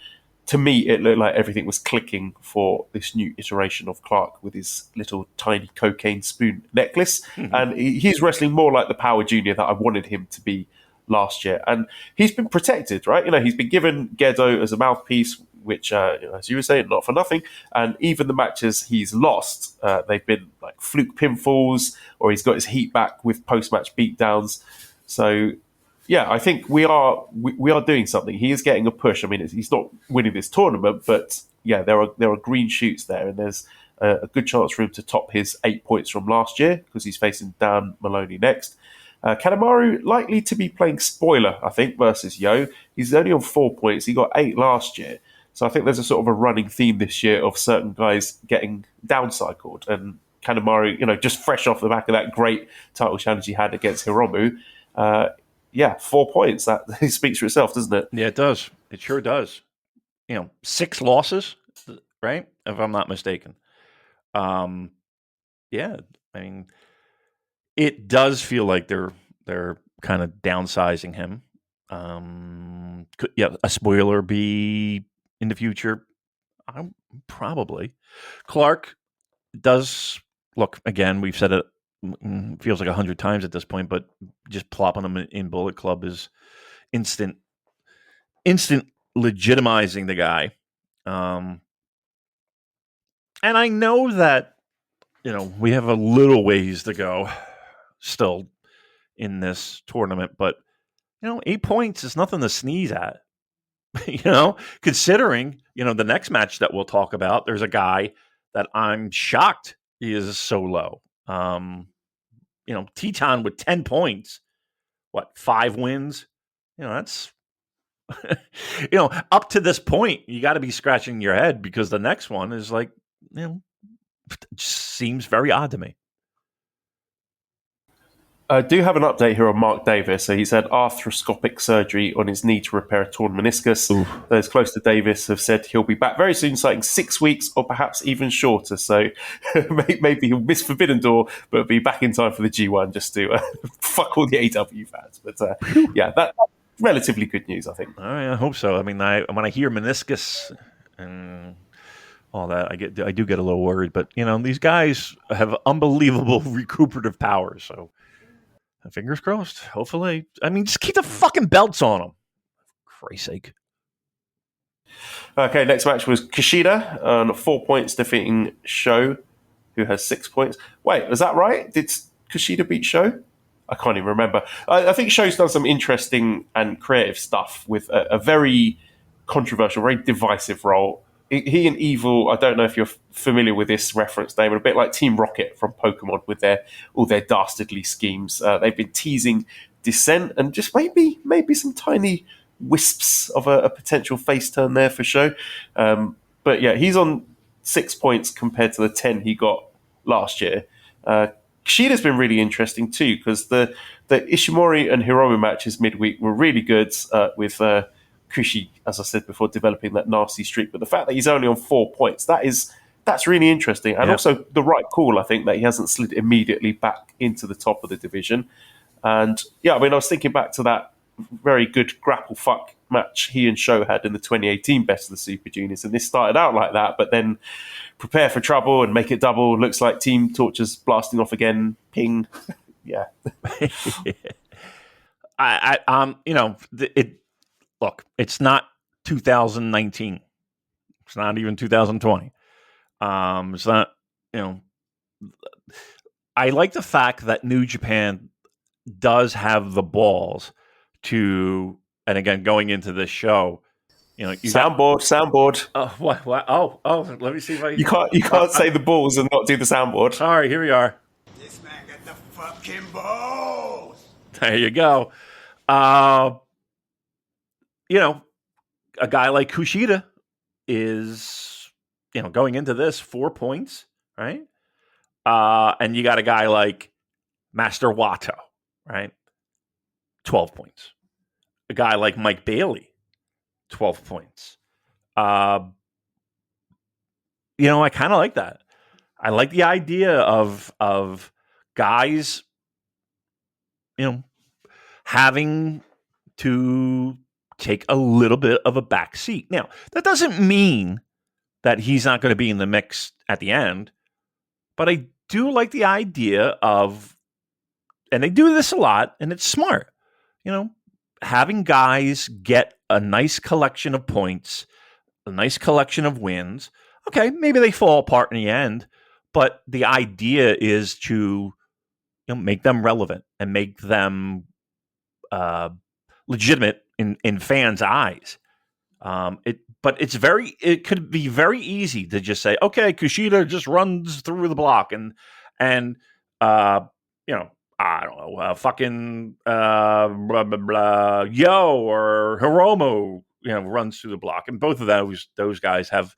To me, it looked like everything was clicking for this new iteration of Clark with his little tiny cocaine spoon necklace. Mm-hmm. And he's wrestling more like the Power Junior that I wanted him to be last year. And he's been protected, right? He's been given Gedo as a mouthpiece, which, as you were saying, not for nothing. And even the matches he's lost, they've been like fluke pinfalls, or he's got his heat back with post-match beatdowns. So yeah, I think we are doing something. He is getting a push. I mean, he's not winning this tournament, but yeah, there are green shoots there, and there's a good chance for him to top his 8 points from last year because he's facing Dan Maloney next. Kanemaru likely to be playing spoiler, I think, versus Yo. He's only on 4 points. He got 8 last year, so I think there's a sort of a running theme this year of certain guys getting downcycled, and Kanemaru, just fresh off the back of that great title challenge he had against Hiromu. 4 points. That speaks for itself, doesn't it? Yeah, it does. It sure does. 6 losses, right? If I'm not mistaken. Yeah, I mean, it does feel like they're kind of downsizing him. Could a spoiler be in the future? Probably. Clark does look again. We've said it. Feels like 100 times at this point, but just plopping them in Bullet Club is instant legitimizing the guy. And I know that, we have a little ways to go still in this tournament, but 8 points is nothing to sneeze at. Considering, the next match that we'll talk about, there's a guy that I'm shocked is so low. Teton with 10 points, 5 wins? That's, up to this point, you got to be scratching your head because the next one is like, just seems very odd to me. I do have an update here on Mark Davis. So he's had arthroscopic surgery on his knee to repair a torn meniscus. Oof. Those close to Davis have said he'll be back very soon, citing 6 weeks or perhaps even shorter. So maybe he'll miss Forbidden Door, but be back in time for the G1 just to fuck all the AW fans. But that's relatively good news, I think. I hope so. I mean, when I hear meniscus and all that, I do get a little worried. But these guys have unbelievable recuperative powers. So fingers crossed. Hopefully, I mean, just keep the fucking belts on them. For Christ's sake. Okay, next match was Kushida on 4 points, defeating Sho, who has 6 points. Wait, is that right? Did Kushida beat Sho? I can't even remember. I think Sho's done some interesting and creative stuff with a very controversial, very divisive role he and Evil, I don't know if you're familiar with this reference, Damon, a bit like Team Rocket from Pokemon with all their dastardly schemes. They've been teasing Descent and just maybe some tiny wisps of a potential face turn there for show. But yeah, he's on 6 points compared to the 10 he got last year. Kushida's been really interesting too, because the Ishimori and Hiromu matches midweek were really good with Kushi, as I said before, developing that nasty streak. But the fact that he's only on 4 points, that's really interesting. And also the right call, I think, that he hasn't slid immediately back into the top of the division. And yeah, I mean, I was thinking back to that very good grapple fuck match he and Sho had in the 2018 Best of the Super Juniors. And this started out like that, but then prepare for trouble and make it double. Looks like Team Torture's blasting off again. Ping. Yeah. Look, it's not 2019. It's not even 2020. It's not, I like the fact that New Japan does have the balls to, and again, going into this show, soundboard. What? Oh, let me see if I... You can't say the balls and not do the soundboard. All right, here we are. This man got the fucking balls. There you go. A guy like Kushida is, going into this 4 points, right? And you got a guy like Master Wato, right? 12 points. A guy like Mike Bailey, 12 points. I kind of like that. I like the idea of guys, having to take a little bit of a back seat. Now, that doesn't mean that he's not going to be in the mix at the end, but I do like the idea of, and they do this a lot, and it's smart, having guys get a nice collection of points, a nice collection of wins. Okay, maybe they fall apart in the end, but the idea is to make them relevant and make them legitimate in fans' eyes. But it could be very easy to just say, okay, Kushida just runs through the block and I don't know, fucking blah blah blah, Yo or Hiromu, runs through the block, and both of those guys have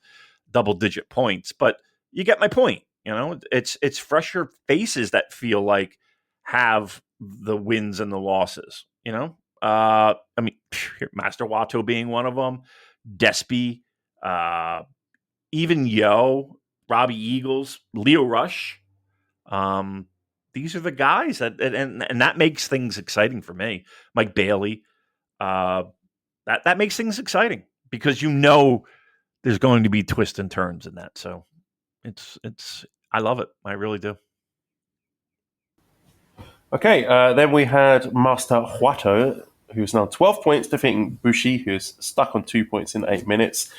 double-digit points. But you get my point. It's fresher faces that feel like have the wins and the losses. I mean, Master Wato being one of them, Despy, even Yo, Robbie Eagles, Leo Rush. These are the guys and that makes things exciting for me. Mike Bailey, that makes things exciting because there's going to be twists and turns in that. So it's I love it. I really do. Okay, then we had Master Wato, who's now 12 points, defeating Bushi, who's stuck on 2 points in 8 minutes.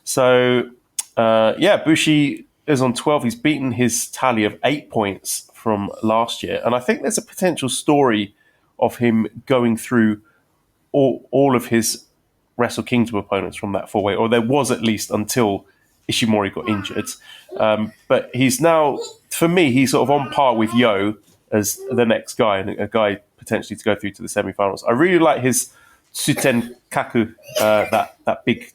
So, Bushi is on 12. He's beaten his tally of 8 points from last year. And I think there's a potential story of him going through all of his Wrestle Kingdom opponents from that four-way, or there was at least until Ishimori got injured. But he's now, for me, he's sort of on par with Yo as the next guy, and a guy potentially to go through to the semi-finals. I really like his Suten Kaku, that big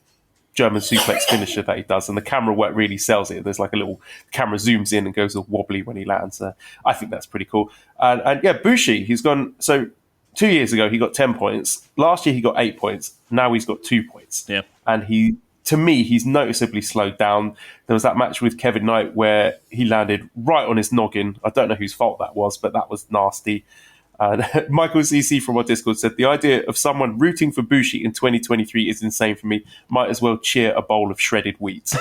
German suplex finisher that he does, and the camera work really sells it. There's like a little camera zooms in and goes all wobbly when he lands. I think that's pretty cool. And Bushi, he's gone. So 2 years ago he got 10 points. Last year he got 8 points. Now he's got 2 points. Yeah, and he's noticeably slowed down. There was that match with Kevin Knight where he landed right on his noggin. I don't know whose fault that was, but that was nasty. Michael CC from our Discord said, the idea of someone rooting for Bushi in 2023 is insane for me. Might as well cheer a bowl of shredded wheat. So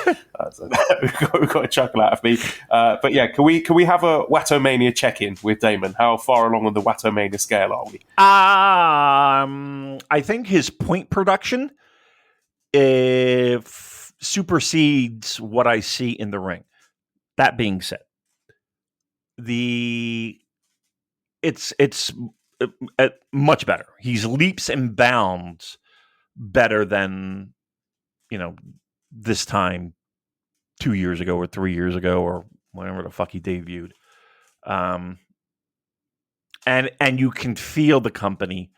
we've got a chuckle out of me. But yeah, can we have a Watomania check-in with Damon? How far along on the Watomania scale are we? I think his point production supersedes what I see in the ring. That being said, it's much better. He's leaps and bounds better than this time 2 years ago or 3 years ago or whenever the fuck he debuted. And you can feel the company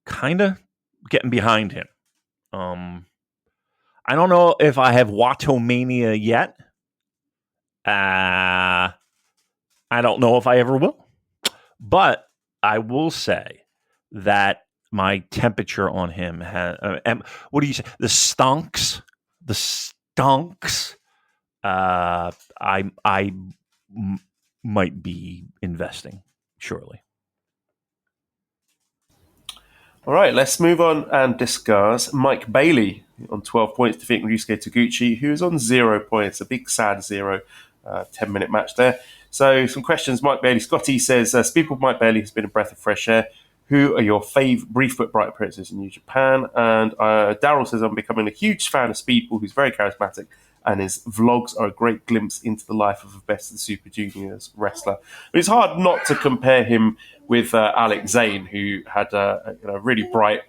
kind of getting behind him. I don't know if I have Watomania yet. I don't know if I ever will. But I will say that my temperature on him has... what do you say? The stonks. I might be investing shortly. All right, let's move on and discuss Mike Bailey on 12 points, defeating Ryusuke Taguchi, who is on 0 points. A big sad 0, 10-minute match there. So some questions. Mike Bailey. Scotty says, speaking of Mike Bailey, has been a breath of fresh air. Who are your brief but bright appearances in New Japan? And Daryl says, I'm becoming a huge fan of Speedball, who's very charismatic, and his vlogs are a great glimpse into the life of a Best of the Super Juniors wrestler. But it's hard not to compare him with Alex Zane, who had a really bright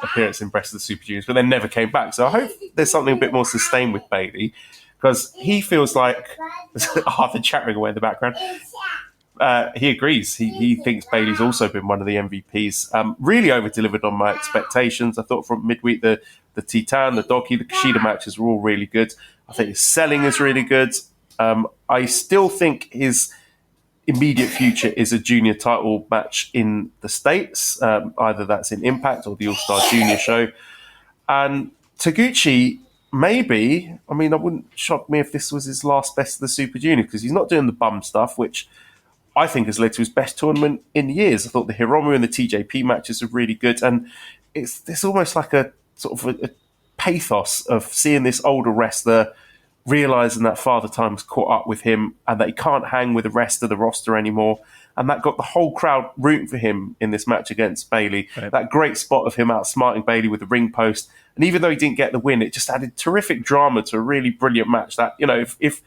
appearance in Best of the Super Juniors, but then never came back. So I hope there's something a bit more sustained with Bailey, because he feels like Arthur chattering away in the background. He agrees. He thinks Bailey's also been one of the MVPs. Really over-delivered on my expectations. I thought from midweek, the Titan, the Doki, the Kushida matches were all really good. I think his selling is really good. I still think his immediate future is a junior title match in the States. Either that's in Impact or the All-Star Junior show. And Taguchi, maybe, I mean, it wouldn't shock me if this was his last Best of the Super Junior, because he's not doing the bum stuff, which I think has led to his best tournament in years. I thought the Hiromu and the TJP matches are really good. And it's almost like a sort of a pathos of seeing this older wrestler realising that Father Time's caught up with him and that he can't hang with the rest of the roster anymore. And that got the whole crowd rooting for him in this match against Bailey. Right. That great spot of him outsmarting Bailey with the ring post. And even though he didn't get the win, it just added terrific drama to a really brilliant match. That, if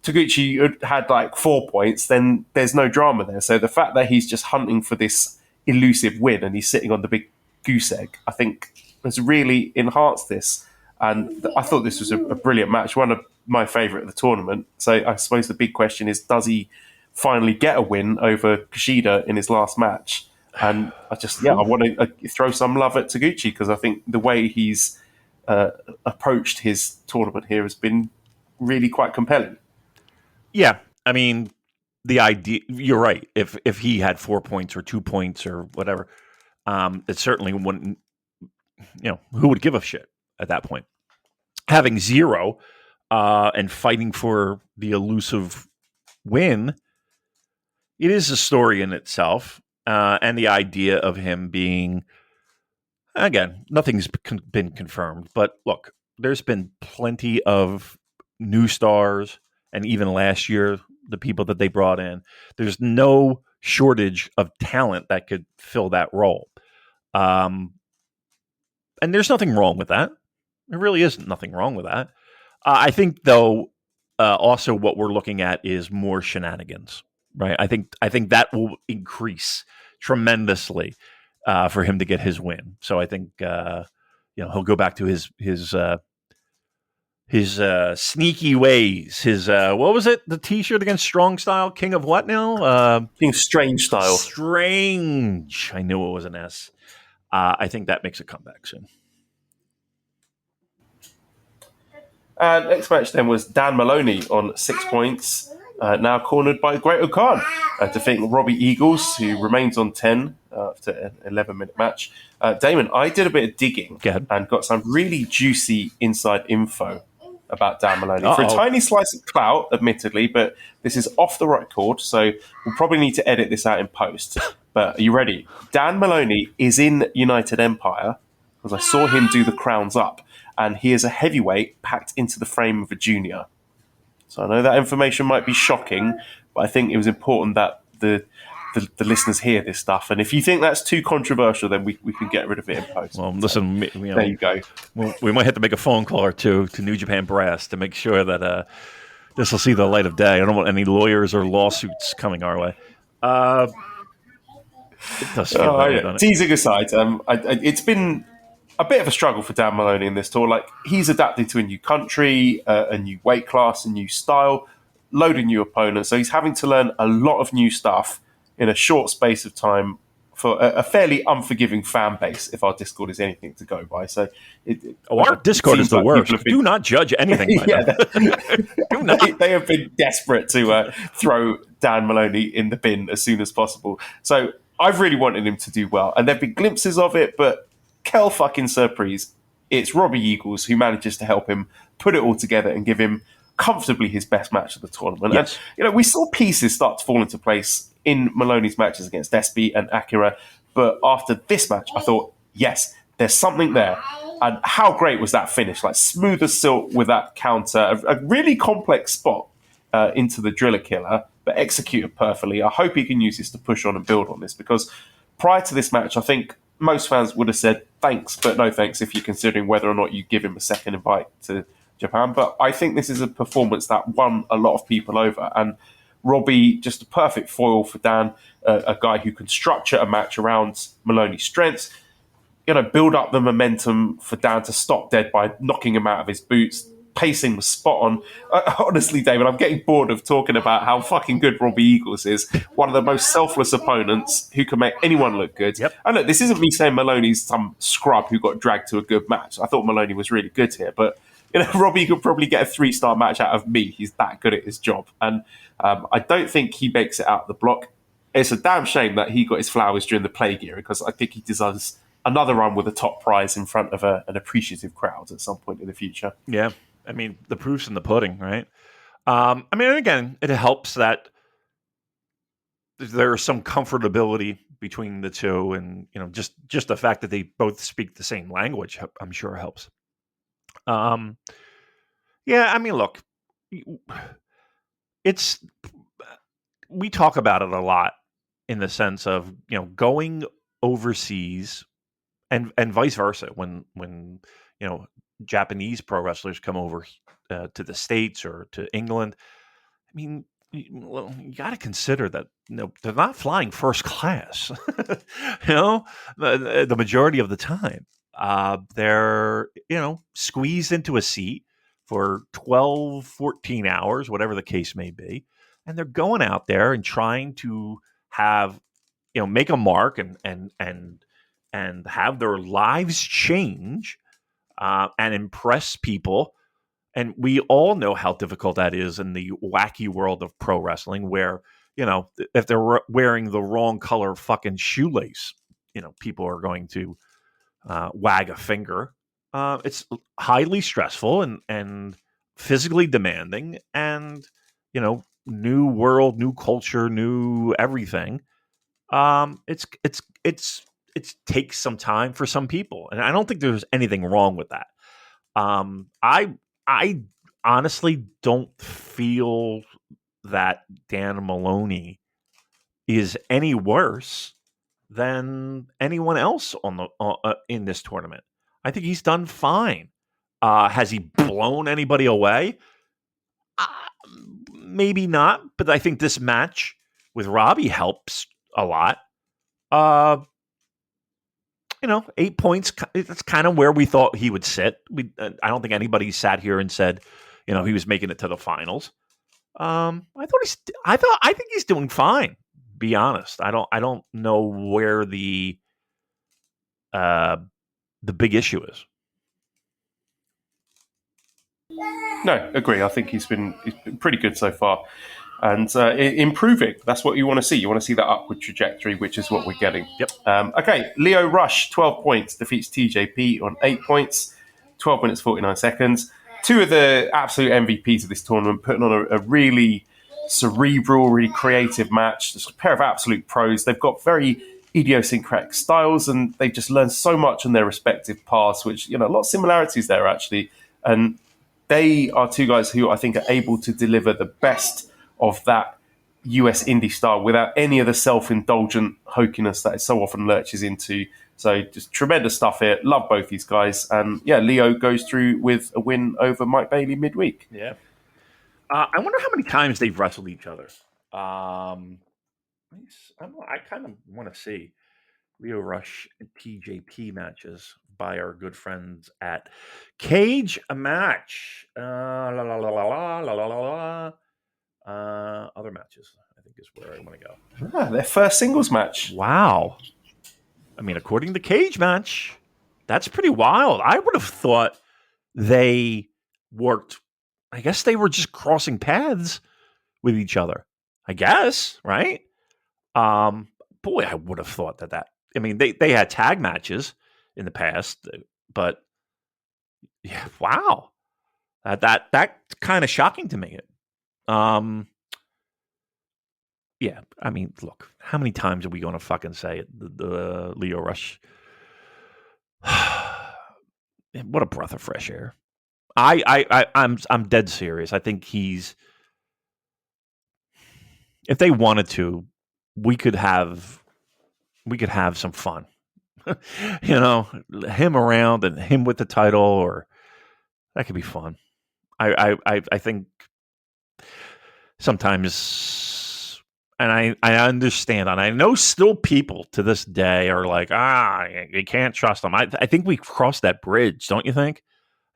Taguchi had like 4 points, then there's no drama there. So the fact that he's just hunting for this elusive win and he's sitting on the big goose egg, I think has really enhanced this. And I thought this was a brilliant match, one of my favourite of the tournament. So I suppose the big question is, does he finally get a win over Kushida in his last match? And I want to throw some love at Taguchi, because I think the way he's approached his tournament here has been really quite compelling. Yeah, I mean, the idea, you're right. If he had 4 points or 2 points or whatever, it certainly wouldn't, who would give a shit at that point? Having 0 and fighting for the elusive win, it is a story in itself. And the idea of him being, again, nothing's been confirmed. But look, there's been plenty of new stars. And even last year, the people that they brought in, there's no shortage of talent that could fill that role. And there's nothing wrong with that. There really isn't nothing wrong with that. I think, though, also what we're looking at is more shenanigans, right? I think that will increase tremendously for him to get his win. So I think he'll go back to his sneaky ways. His what was it? The T-shirt against Strong Style, King of what now? King Strange Style. Strange. I knew it was an S. I think that makes a comeback soon. Next match then was Dan Maloney on 6 points, now cornered by Great O'Khan, defeating Robbie Eagles, who remains on 10 after an 11-minute match. Damon, I did a bit of digging and got some really juicy inside info about Dan Maloney. For a tiny slice of clout, admittedly, but this is off the record, so we'll probably need to edit this out in post. But are you ready? Dan Maloney is in United Empire, because I saw him do the crowns up, and he is a heavyweight packed into the frame of a junior. So I know that information might be shocking, but I think it was important that the listeners hear this stuff. And if you think that's too controversial, then we can get rid of it in post. Well, listen, there you go. We might have to make a phone call or two to New Japan Brass to make sure that this will see the light of day. I don't want any lawyers or lawsuits coming our way. It does feel bad, doesn't it? Teasing aside, it's been... a bit of a struggle for Dan Maloney in this tour. Like, he's adapted to a new country, a new weight class, a new style, loading new opponents. So he's having to learn a lot of new stuff in a short space of time for a fairly unforgiving fan base, if our Discord is anything to go by. So, our Discord is the worst. Do not judge anything by them. Do not. They have been desperate to throw Dan Maloney in the bin as soon as possible. So I've really wanted him to do well, and there've been glimpses of it, but quelle fucking surprise. It's Robbie Eagles who manages to help him put it all together and give him comfortably his best match of the tournament. Yes. And, we saw pieces start to fall into place in Maloney's matches against Despy and Akira. But after this match, I thought, yes, there's something there. And how great was that finish? Like, smooth as silk with that counter. A really complex spot into the Driller Killer, but executed perfectly. I hope he can use this to push on and build on this, because prior to this match, I think most fans would have said thanks, but no thanks if you're considering whether or not you give him a second invite to Japan. But I think this is a performance that won a lot of people over. And Robbie, just a perfect foil for Dan, a guy who can structure a match around Maloney's strengths, build up the momentum for Dan to stop dead by knocking him out of his boots. Pacing was spot on. Honestly, David, I'm getting bored of talking about how fucking good Robbie Eagles is. One of the most selfless opponents who can make anyone look good. Yep. And look, this isn't me saying Maloney's some scrub who got dragged to a good match. I thought Maloney was really good here, but Robbie could probably get a 3-star match out of me. He's that good at his job. And I don't think he makes it out of the block. It's a damn shame that he got his flowers during the Plague era, because I think he deserves another run with a top prize in front of an appreciative crowd at some point in the future. Yeah. I mean, the proof's in the pudding, right? Again, it helps that there's some comfortability between the two, and just the fact that they both speak the same language, I'm sure helps. Look, we talk about it a lot in the sense of going overseas and vice versa when Japanese pro wrestlers come over to the States or to England. I mean, you got to consider that they're not flying first class. The majority of the time, they're squeezed into a seat for 12, 14 hours, whatever the case may be, and they're going out there and trying to have make a mark and have their lives change. And impress people. And we all know how difficult that is in the wacky world of pro wrestling, where, if they're wearing the wrong color fucking shoelace, people are going to wag a finger. It's highly stressful and physically demanding, and, new world, new culture, new everything. It takes some time for some people, and I don't think there's anything wrong with that. I honestly don't feel that Dan Maloney is any worse than anyone else on the in this tournament. I think he's done fine. Has he blown anybody away? Maybe not, but I think this match with Robbie helps a lot. 8 points. That's kind of where we thought he would sit. I don't think anybody sat here and said, he was making it to the finals. I think he's doing fine. Be honest. I don't know where the big issue is. No, agree. I think he's been pretty good so far. And improving. That's what you want to see. You want to see that upward trajectory, which is what we're getting. Yep. Okay, Leo Rush, 12 points, defeats TJP on 8 points, 12 minutes, 49 seconds. Two of the absolute MVPs of this tournament, putting on a really cerebral, really creative match. Just a pair of absolute pros. They've got very idiosyncratic styles, and they've just learned so much on their respective paths, which, a lot of similarities there, actually. And they are two guys who I think are able to deliver the best of that US indie style without any of the self-indulgent hokiness that it so often lurches into. So just tremendous stuff here. Love both these guys. And Leo goes through with a win over Mike Bailey midweek. Yeah. I wonder how many times they've wrestled each other. I kind of want to see Leo Rush and TJP matches. by our good friends at Cage Match. Other matches, I think, is where I want to go. Their first singles match. Wow. I mean, according to Cage Match, that's pretty wild. I would have thought they worked. I guess they were just crossing paths with each other. I guess, right? Boy, I would have thought that. I mean, they had tag matches in the past, but yeah, wow, that kind of shocking to me. Yeah, I mean, look, how many times are we going to fucking say it? The Lio Rush. What a breath of fresh air. I'm dead serious. I think if they wanted to, we could have some fun. Him around and him with the title, or that could be fun. I think sometimes, and I understand, and I know still people to this day are like, you can't trust them. I think we've crossed that bridge, don't you think?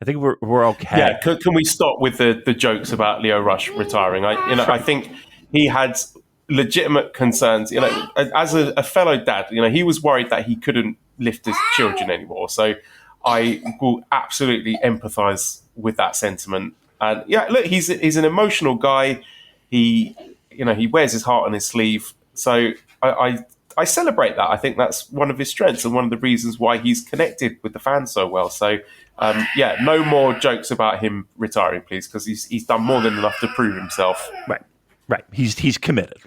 I think we're okay. Yeah, can we stop with the jokes about Lio Rush retiring? I think he had legitimate concerns. As a fellow dad, he was worried that he couldn't lift his children anymore. So I will absolutely empathise with that sentiment. And yeah, look, he's an emotional guy. He wears his heart on his sleeve. So I celebrate that. I think that's one of his strengths and one of the reasons why he's connected with the fans so well. So no more jokes about him retiring, please, because he's done more than enough to prove himself. Right. He's committed.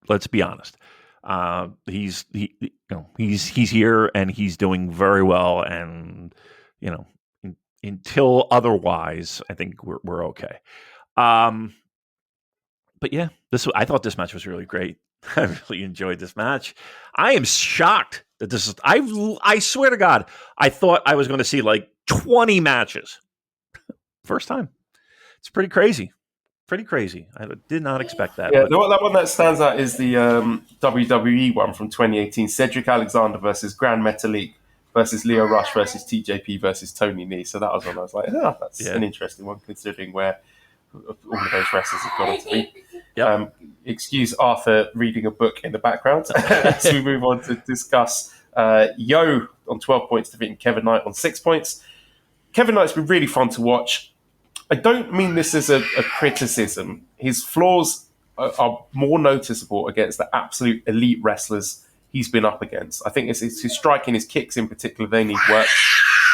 Let's be honest. He's here and he's doing very well. And until otherwise, I think we're okay. But yeah, I thought this match was really great. I really enjoyed this match. I am shocked that this is. I swear to God, I thought I was going to see like 20 matches. First time. It's pretty crazy. I did not expect that. Yeah, that one that stands out is the WWE one from 2018. Cedric Alexander versus Grand Metalik versus Lio Rush versus TJP versus Tony Nese. So that was one I was like, that's an interesting one, considering where all of those wrestlers have gone on to be. Yep. Excuse Arthur reading a book in the background as we move on to discuss Yo on 12 points defeating Kevin Knight on 6 points. Kevin Knight's been really fun to watch. I don't mean this as a criticism. His flaws are more noticeable against the absolute elite wrestlers he's been up against. I think it's his striking, his kicks in particular, they need work.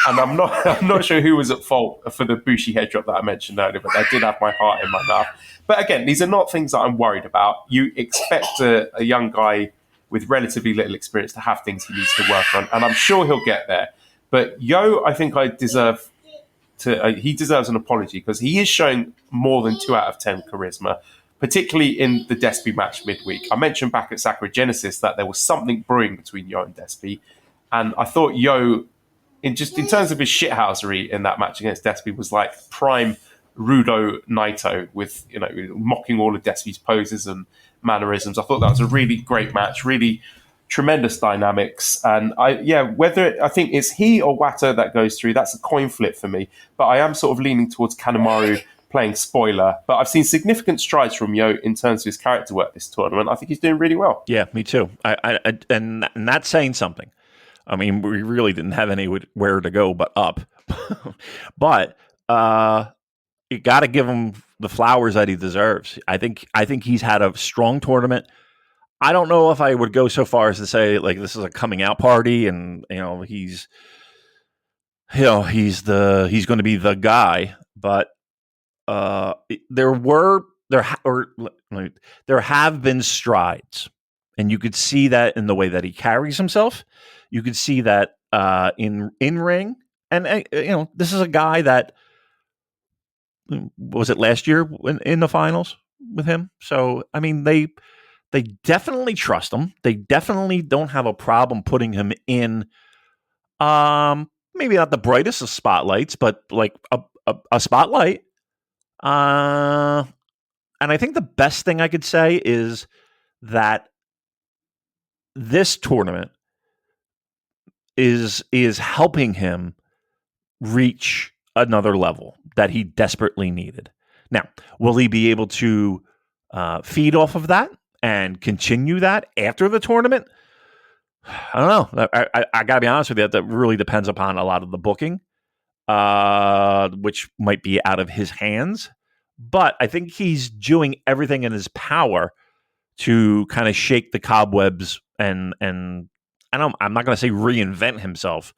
And I'm not sure who was at fault for the Bushi head drop that I mentioned earlier, but I did have my heart in my mouth. But again, these are not things that I'm worried about. You expect a young guy with relatively little experience to have things he needs to work on, and I'm sure he'll get there. But Yo, I think he deserves an apology because he is showing more than 2 out of 10 charisma, particularly in the Despy match midweek. I mentioned back at Sakura Genesis that there was something brewing between Yo and Despy, and I thought Yo, in terms of his shithousery in that match against Despy, was like prime Rudo Naito with mocking all of Despy's poses and mannerisms. I thought that was a really great match, really tremendous dynamics, and whether I think it's he or Wato that goes through, that's a coin flip for me. But I am sort of leaning towards Kanemaru playing spoiler. But I've seen significant strides from Yo in terms of his character work this tournament. I think he's doing really well. Yeah, me too. And that's saying something. I mean, we really didn't have anywhere to go but up. But you got to give him the flowers that he deserves. I think he's had a strong tournament. I don't know if I would go so far as to say like this is a coming out party, and he's going to be the guy. But there have been strides, and you could see that in the way that he carries himself. You could see that in ring, and this is a guy that was it last year in the finals with him. So I mean they definitely trust him. They definitely don't have a problem putting him in, maybe not the brightest of spotlights, but like a spotlight. And I think the best thing I could say is that this tournament is helping him reach another level that he desperately needed. Now, will he be able to feed off of that and continue that after the tournament? I don't know. I got to be honest with you. That really depends upon a lot of the booking, which might be out of his hands. But I think he's doing everything in his power to kind of shake the cobwebs and I'm not going to say reinvent himself,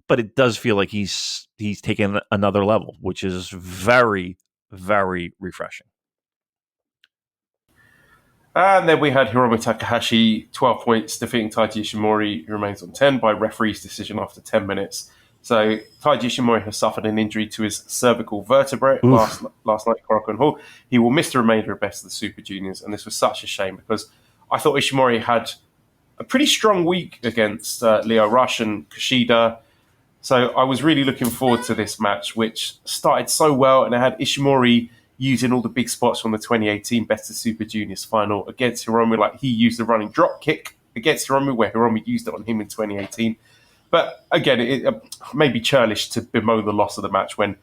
but it does feel like he's taken another level, which is very, very refreshing. And then we had Hiromu Takahashi, 12 points, defeating Taiji Ishimori, who remains on 10 by referee's decision after 10 minutes. So Taiji Ishimori has suffered an injury to his cervical vertebrae last night at Korakuen Hall. He will miss the remainder of Best of the Super Juniors, and this was such a shame because I thought Ishimori had a pretty strong week against Leo Rush and Kushida. So I was really looking forward to this match, which started so well, and it had Ishimori using all the big spots from the 2018 Best of Super Juniors final against Hiromu. Like, he used the running drop kick against Hiromu, where Hiromu used it on him in 2018. But again, it may be churlish to bemoan the loss of the match when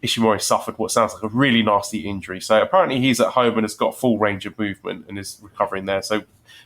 Ishimori suffered what sounds like a really nasty injury. So apparently he's at home and has got full range of movement and is recovering there. So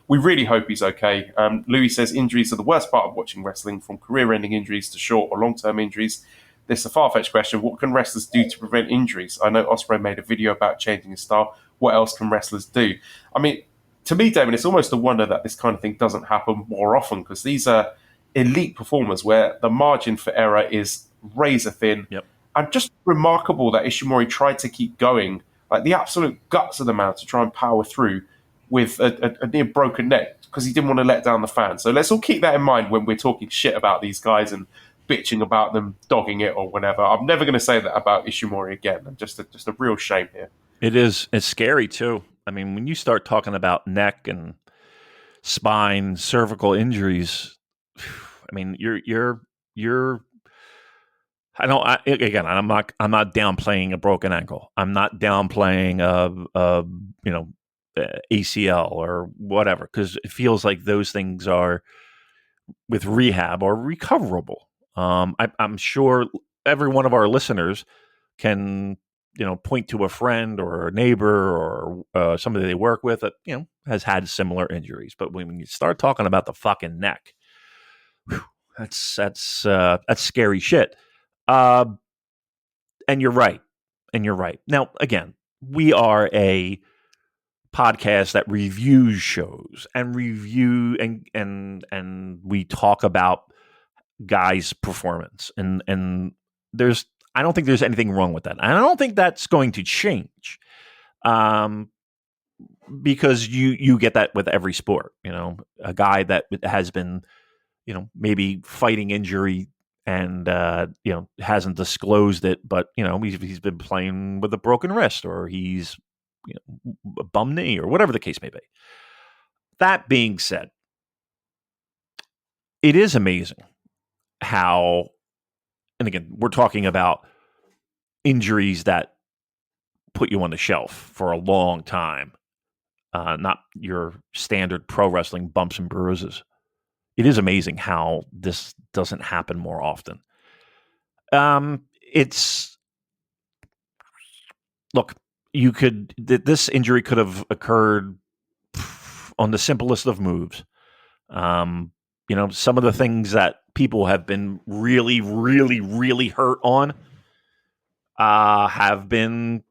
we really hope he's okay. Louis says injuries are the worst part of watching wrestling, from career-ending injuries to short or long-term injuries. This is a far-fetched question. What can wrestlers do to prevent injuries? I know Ospreay made a video about changing his style. What else can wrestlers do? I mean, to me, Damon, it's almost a wonder that this kind of thing doesn't happen more often, because these are elite performers where the margin for error is razor thin. Yep. And just remarkable that Ishimori tried to keep going, like the absolute guts of the man to try and power through with a near broken neck, because he didn't want to let down the fans. So let's all keep that in mind when we're talking shit about these guys and bitching about them dogging it or whatever. I'm never going to say that about Ishimori again. Just a real shame here. It is. It's scary too. I mean, when you start talking about neck and spine, cervical injuries, I mean, you're. I'm not downplaying a broken ankle. I'm not downplaying ACL or whatever, because it feels like those things are, with rehab, are recoverable. I'm sure every one of our listeners can, point to a friend or a neighbor or somebody they work with that, has had similar injuries. But when you start talking about the fucking neck, that's scary shit. And you're right. Now, again, we are a podcast that reviews shows and we talk about guys' performance, and I don't think there's anything wrong with that. And I don't think that's going to change. Because you get that with every sport, a guy that has been, maybe fighting injury and hasn't disclosed it, but he's been playing with a broken wrist, or he's a bum knee, or whatever the case may be. That being said, it is amazing how, and again, we're talking about injuries that put you on the shelf for a long time, not your standard pro wrestling bumps and bruises. It is amazing how this doesn't happen more often. This injury could have occurred on the simplest of moves. Some of the things that people have been really, really, really hurt on have been,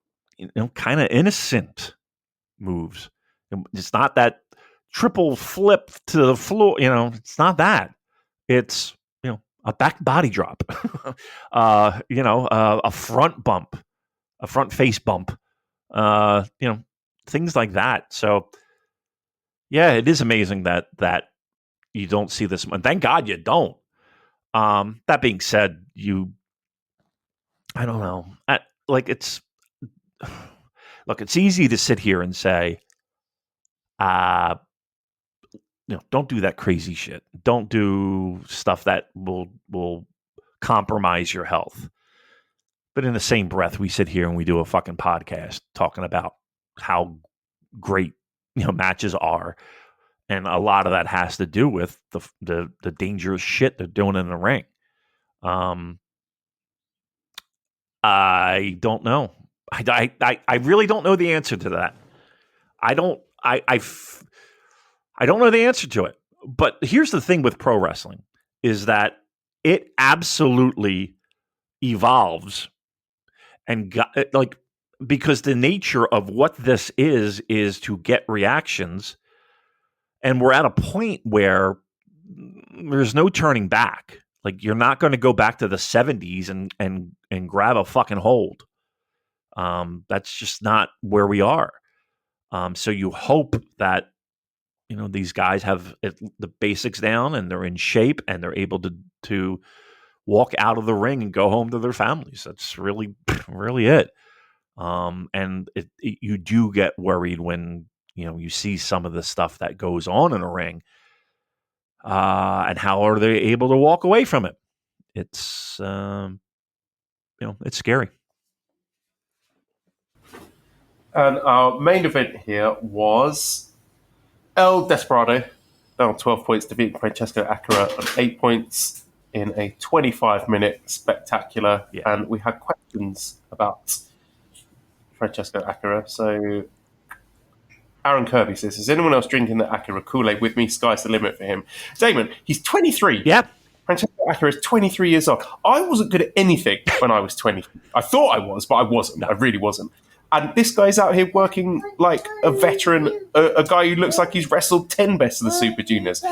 kind of innocent moves. It's not that triple flip to the floor. It's not that. It's, a back body drop, a front bump, a front face bump, things like that. So, yeah, it is amazing that you don't see this. And thank God you don't. That being said, I don't know. It's easy to sit here and say, don't do that crazy shit. Don't do stuff that will compromise your health. But in the same breath, we sit here and we do a fucking podcast talking about how great matches are, and a lot of that has to do with the dangerous shit they're doing in the ring. I don't know. I really don't know the answer to that. I don't know the answer to it. But here's the thing with pro wrestling is that it absolutely evolves and because the nature of what this is to get reactions, and we're at a point where there's no turning back. Like, you're not going to go back to the 70s and grab a fucking hold. That's just not where we are. So you hope that these guys have the basics down and they're in shape and they're able to walk out of the ring and go home to their families. That's really it. And you do get worried when you see some of the stuff that goes on in a ring, and how are they able to walk away from it? It's it's scary. And our main event here was El Desperado, down 12 points, defeating Francesco Akira on 8 points in a 25-minute spectacular. Yeah. And we had questions about Francesco Akira. So Aaron Kirby says, is anyone else drinking the Akira Kool-Aid with me? Sky's the limit for him. Damon, he's 23. Yeah. Francesco Akira is 23 years old. I wasn't good at anything when I was 20. I thought I was, but I wasn't. No. I really wasn't. And this guy's out here working like a veteran, a guy who looks like he's wrestled 10 Best of the Super Juniors.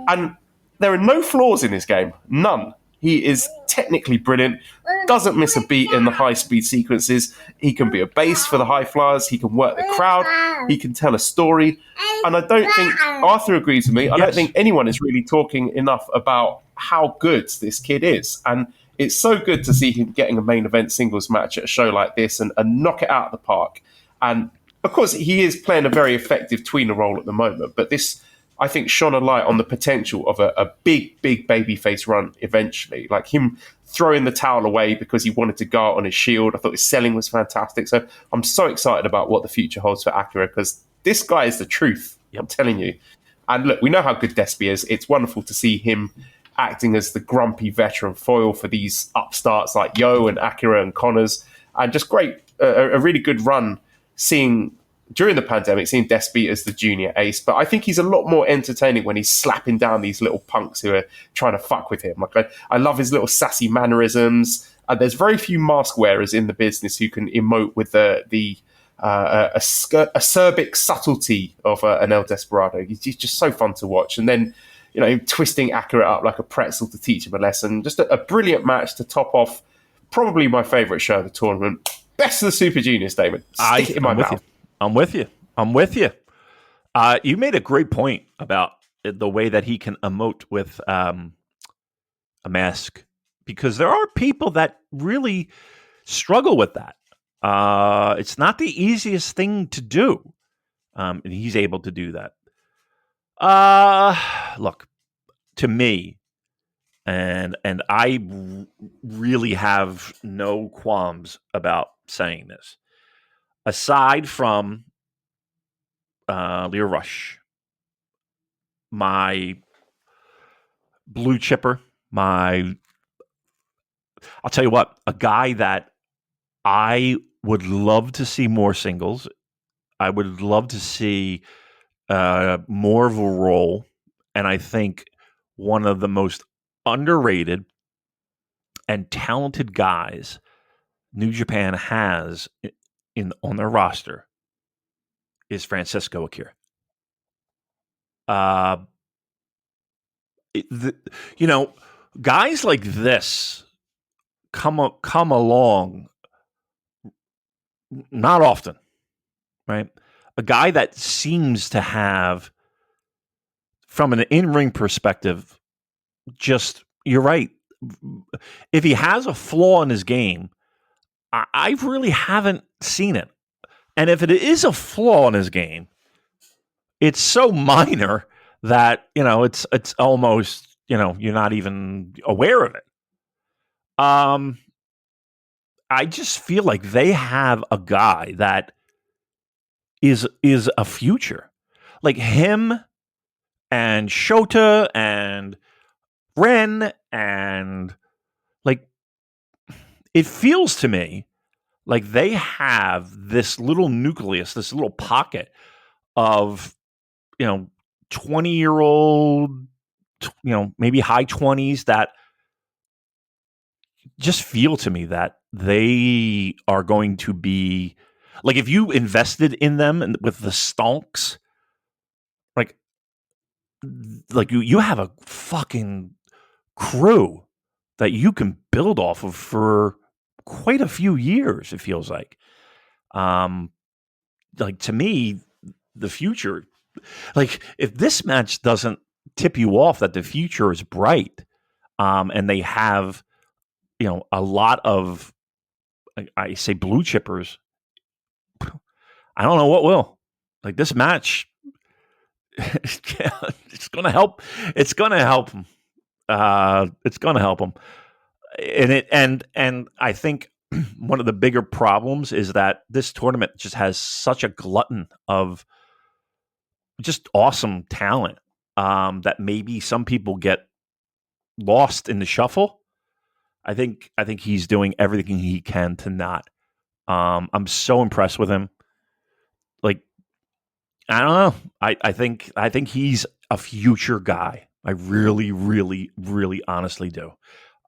And there are no flaws in his game. None. He is technically brilliant, doesn't miss a beat in the high-speed sequences. He can be a base for the high flyers. He can work the crowd. He can tell a story. And I don't think, Arthur agrees with me, I don't think anyone is really talking enough about how good this kid is. And it's so good to see him getting a main event singles match at a show like this and knock it out of the park. And, of course, he is playing a very effective tweener role at the moment. But this, I think, shone a light on the potential of a big, big babyface run eventually. Like him throwing the towel away because he wanted to go out on his shield. I thought his selling was fantastic. So I'm so excited about what the future holds for Akira because this guy is the truth, I'm telling you. And look, we know how good Despy is. It's wonderful to see him acting as the grumpy veteran foil for these upstarts like Yo and Akira and Connors. And just great, a really good run during the pandemic, seeing Despy as the junior ace. But I think he's a lot more entertaining when he's slapping down these little punks who are trying to fuck with him. Like I love his little sassy mannerisms. There's very few mask wearers in the business who can emote with the acerbic subtlety of an El Desperado. He's just so fun to watch. And then, twisting Akira up like a pretzel to teach him a lesson. Just a brilliant match to top off probably my favourite show of the tournament. Best of the Super Juniors, David. Stick it in my mouth. I'm with you. You made a great point about the way that he can emote with a mask, because there are people that really struggle with that. It's not the easiest thing to do, and he's able to do that. Look, to me, and I really have no qualms about saying this. Aside from Leo Rush, my blue chipper, I'll tell you what, a guy that I would love to see more singles. I would love to see more of a role. And I think one of the most underrated and talented guys New Japan has on their roster is Francesco Akira. Guys like this come along not often, right? A guy that seems to have, from an in-ring perspective, you're right. If he has a flaw in his game, I really haven't seen it. And if it is a flaw in his game, it's so minor that, it's almost, you're not even aware of it. I just feel like they have a guy that is a future. Like him and Shota and Ren and like it feels to me like they have this little nucleus, this little pocket of, 20-year-old, maybe high 20s that just feel to me that they are going to be like, if you invested in them and with the stonks, like you have a fucking crew that you can build off of for quite a few years. It feels like to me, the future, like if this match doesn't tip you off that the future is bright, and they have, a lot of, I say blue chippers, I don't know what will. Like this match, it's going to help. It's going to help them. It's going to help them. And I think one of the bigger problems is that this tournament just has such a glutton of just awesome talent, that maybe some people get lost in the shuffle. I think he's doing everything he can to not. I'm so impressed with him. Like, I don't know. I think he's a future guy. I really, really, really honestly do.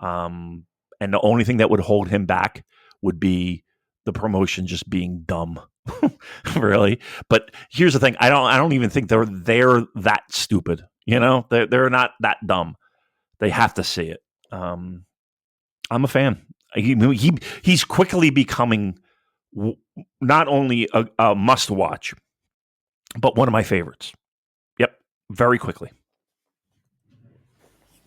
And the only thing that would hold him back would be the promotion just being dumb. Really. But here's the thing. I don't even think they're that stupid. They're not that dumb. They have to see it. I'm a fan. He's quickly becoming not only a must watch, but one of my favorites. Yep. Very quickly.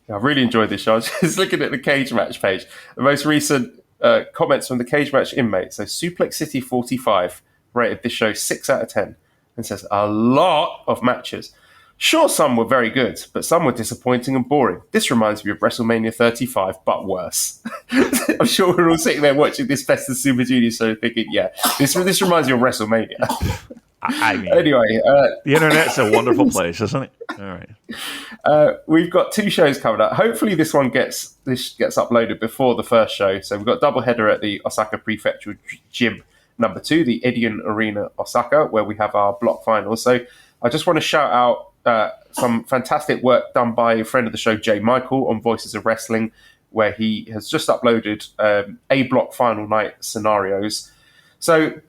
I really enjoyed this show. I was just looking at the cage match page. The most recent comments from the cage match inmates. So Suplex City 45 rated this show 6 out of 10 and says a lot of matches. Sure, some were very good, but some were disappointing and boring. This reminds me of WrestleMania 35, but worse. I'm sure we're all sitting there watching this Best of Super Junior show thinking, yeah, this reminds me of WrestleMania. I mean, anyway, the internet's a wonderful place, isn't it? All right. We've got 2 shows coming up. Hopefully, this gets uploaded before the first show. So we've got a doubleheader at the Osaka Prefectural Gym number 2, the Edion Arena Osaka, where we have our block finals. So I just want to shout out some fantastic work done by a friend of the show, Jay Michael, on Voices of Wrestling, where he has just uploaded A block final night scenarios. So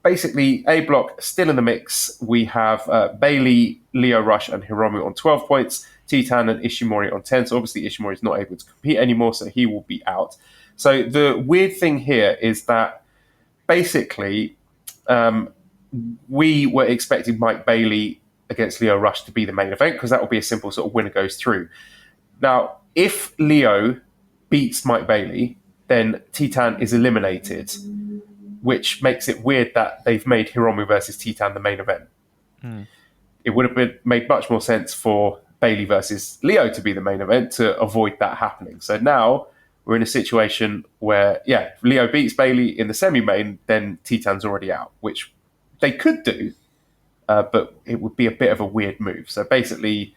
basically, A block still in the mix. We have Bailey, Lio Rush, and Hiromu on 12 points, Titan and Ishimori on 10. So obviously Ishimori is not able to compete anymore, so he will be out. So the weird thing here is that basically we were expecting Mike Bailey against Lio Rush to be the main event, because that will be a simple sort of winner goes through. Now, if Lio beats Mike Bailey, then Titan is eliminated, which makes it weird that they've made Hiromu versus Titan the main event. It would have made much more sense for Bailey versus Lio to be the main event to avoid that happening. So now we're in a situation where, if Lio beats Bailey in the semi-main, then Titan's already out, which they could do, but it would be a bit of a weird move. So basically,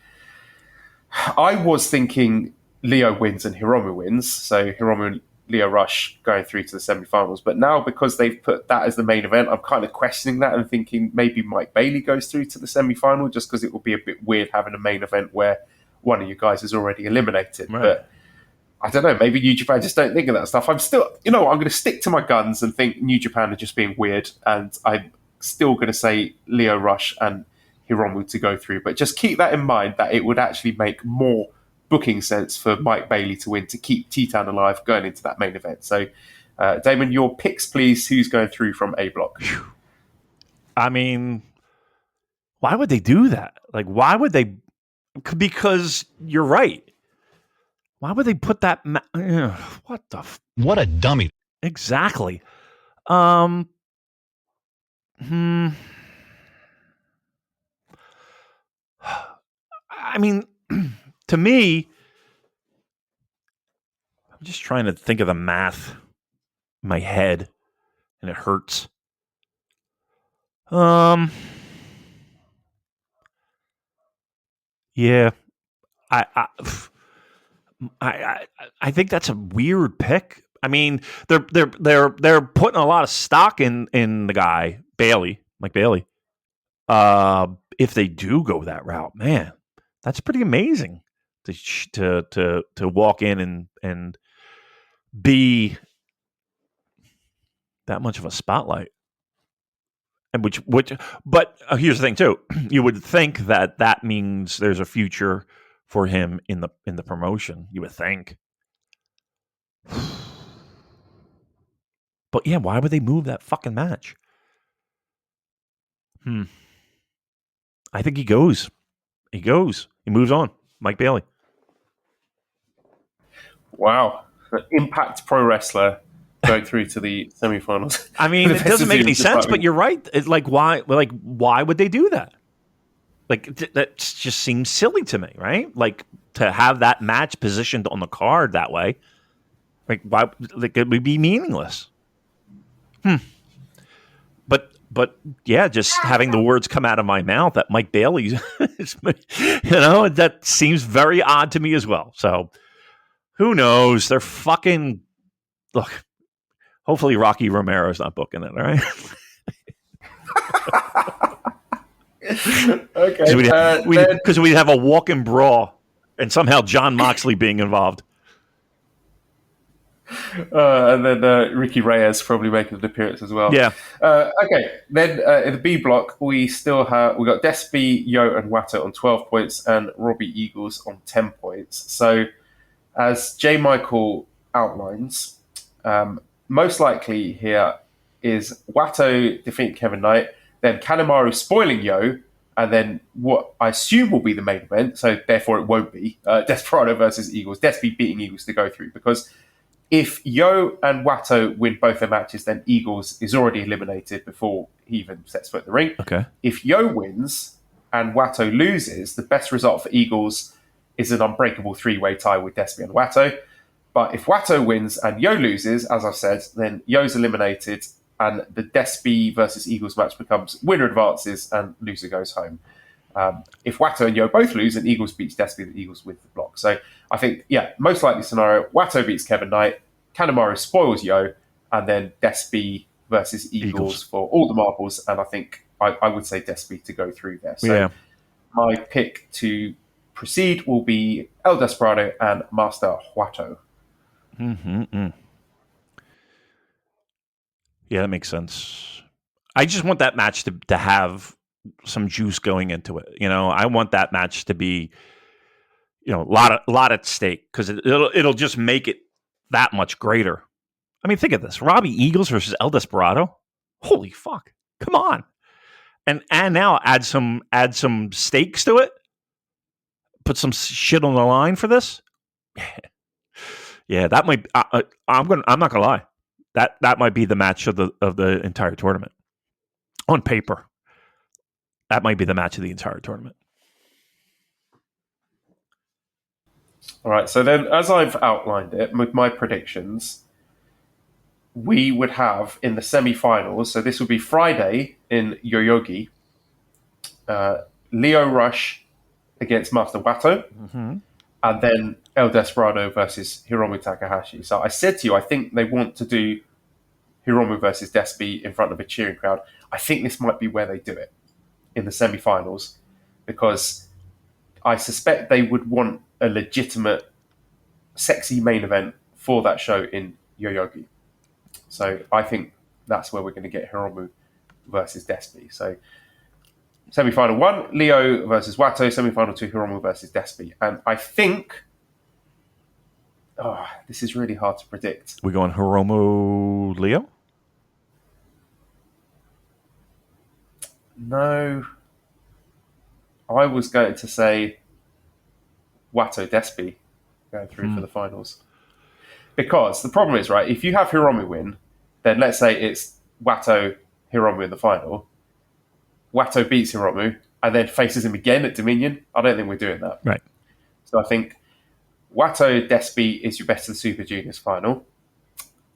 I was thinking Lio wins and Hiromu wins. So Hiromu and Lio Rush going through to the semi-finals. But now, because they've put that as the main event, I'm kind of questioning that and thinking maybe Mike Bailey goes through to the semi-final, just because it will be a bit weird having a main event where one of you guys is already eliminated. Right. But I don't know, maybe New Japan just don't think of that stuff. I'm still, I'm going to stick to my guns and think New Japan are just being weird, and I'm still going to say Lio Rush and Hiromu to go through. But just keep that in mind, that it would actually make more booking sense for Mike Bailey to win, to keep Titan alive going into that main event. So, Damon, your picks, please. Who's going through from A block? I mean, why would they do that? Like, why would they? Because you're right. Why would they put that? What the? What a dummy! Exactly. I mean, to me, I'm just trying to think of the math in my head, and it hurts. Yeah, I think that's a weird pick. I mean, they're putting a lot of stock in the guy Mike Bailey. If they do go that route, man, that's pretty amazing to walk in and be that much of a spotlight. And but here's the thing too. You would think that means there's a future for him in the promotion. You would think. But yeah, why would they move that fucking match? I think he goes. He moves on. Mike Bailey. Wow. Impact Pro Wrestler going through to the semifinals. I mean, it doesn't make any sense, but you're right. It's like, why would they do that? Like, that just seems silly to me, right? Like, to have that match positioned on the card that way, like, why? Like, it would be meaningless. But yeah, just having the words come out of my mouth that Mike Bailey, that seems very odd to me as well. So, who knows? They're fucking look. Hopefully, Rocky Romero's not booking it. All right. Okay. Because we'd have a walk-in brawl, and somehow John Moxley being involved. And then Ricky Reyes probably making an appearance as well. Yeah. Okay. Then in the B block, we got Despy, Yo, and Wato on 12 points, and Robbie Eagles on 10 points. So, as J. Michael outlines, most likely here is Wato defeating Kevin Knight, then Kanemaru spoiling Yo, and then what I assume will be the main event, so therefore it won't be, Desperado versus Eagles, Despy beating Eagles to go through, because if Yo and Wato win both their matches, then Eagles is already eliminated before he even sets foot in the ring. Okay. If Yo wins and Wato loses, the best result for Eagles is an unbreakable three-way tie with Despy and Wato. But if Wato wins and Yo loses, as I've said, then Yo's eliminated and the Despy versus Eagles match becomes winner advances and loser goes home. If Wato and Yo both lose and Eagles beats Despy, the Eagles win the block. So I think, most likely scenario, Wato beats Kevin Knight, Kanemaru spoils Yo, and then Despy versus Eagles for all the marbles. And I think I would say Despy to go through there. So my pick to proceed will be El Desperado and Master Wato. Mm-hmm. Yeah, that makes sense. I just want that match to have some juice going into it. I want that match to be, a lot at stake, because it'll just make it that much greater. I mean, think of this: Robbie Eagles versus El Desperado. Holy fuck! Come on, and now add some stakes to it. Put some shit on the line for this. Yeah, that might. I'm not gonna lie. That might be the match of the entire tournament. On paper, that might be the match of the entire tournament. All right, so then as I've outlined it with my predictions, we would have in the semi-finals, so this would be Friday in Yoyogi, Leo Rush against Master Wato, and then El Desperado versus Hiromu Takahashi. So I said to you, I think they want to do Hiromu versus Despy in front of a cheering crowd. I think this might be where they do it in the semi-finals, because I suspect they would want a legitimate, sexy main event for that show in Yoyogi. So I think that's where we're going to get Hiromu versus Despy. So semi-final 1, Leo versus Wato. Semi-final 2, Hiromu versus Despy. And I think... this is really hard to predict. We going Hiromu Leo? No. I was going to say Wato Despy going through for the finals. Because the problem is, right, if you have Hiromu win, then let's say it's Wato Hiromu in the final. Wato beats Hiromu and then faces him again at Dominion. I don't think we're doing that. Right. So I think Wato Despy is your best of the Super Juniors final.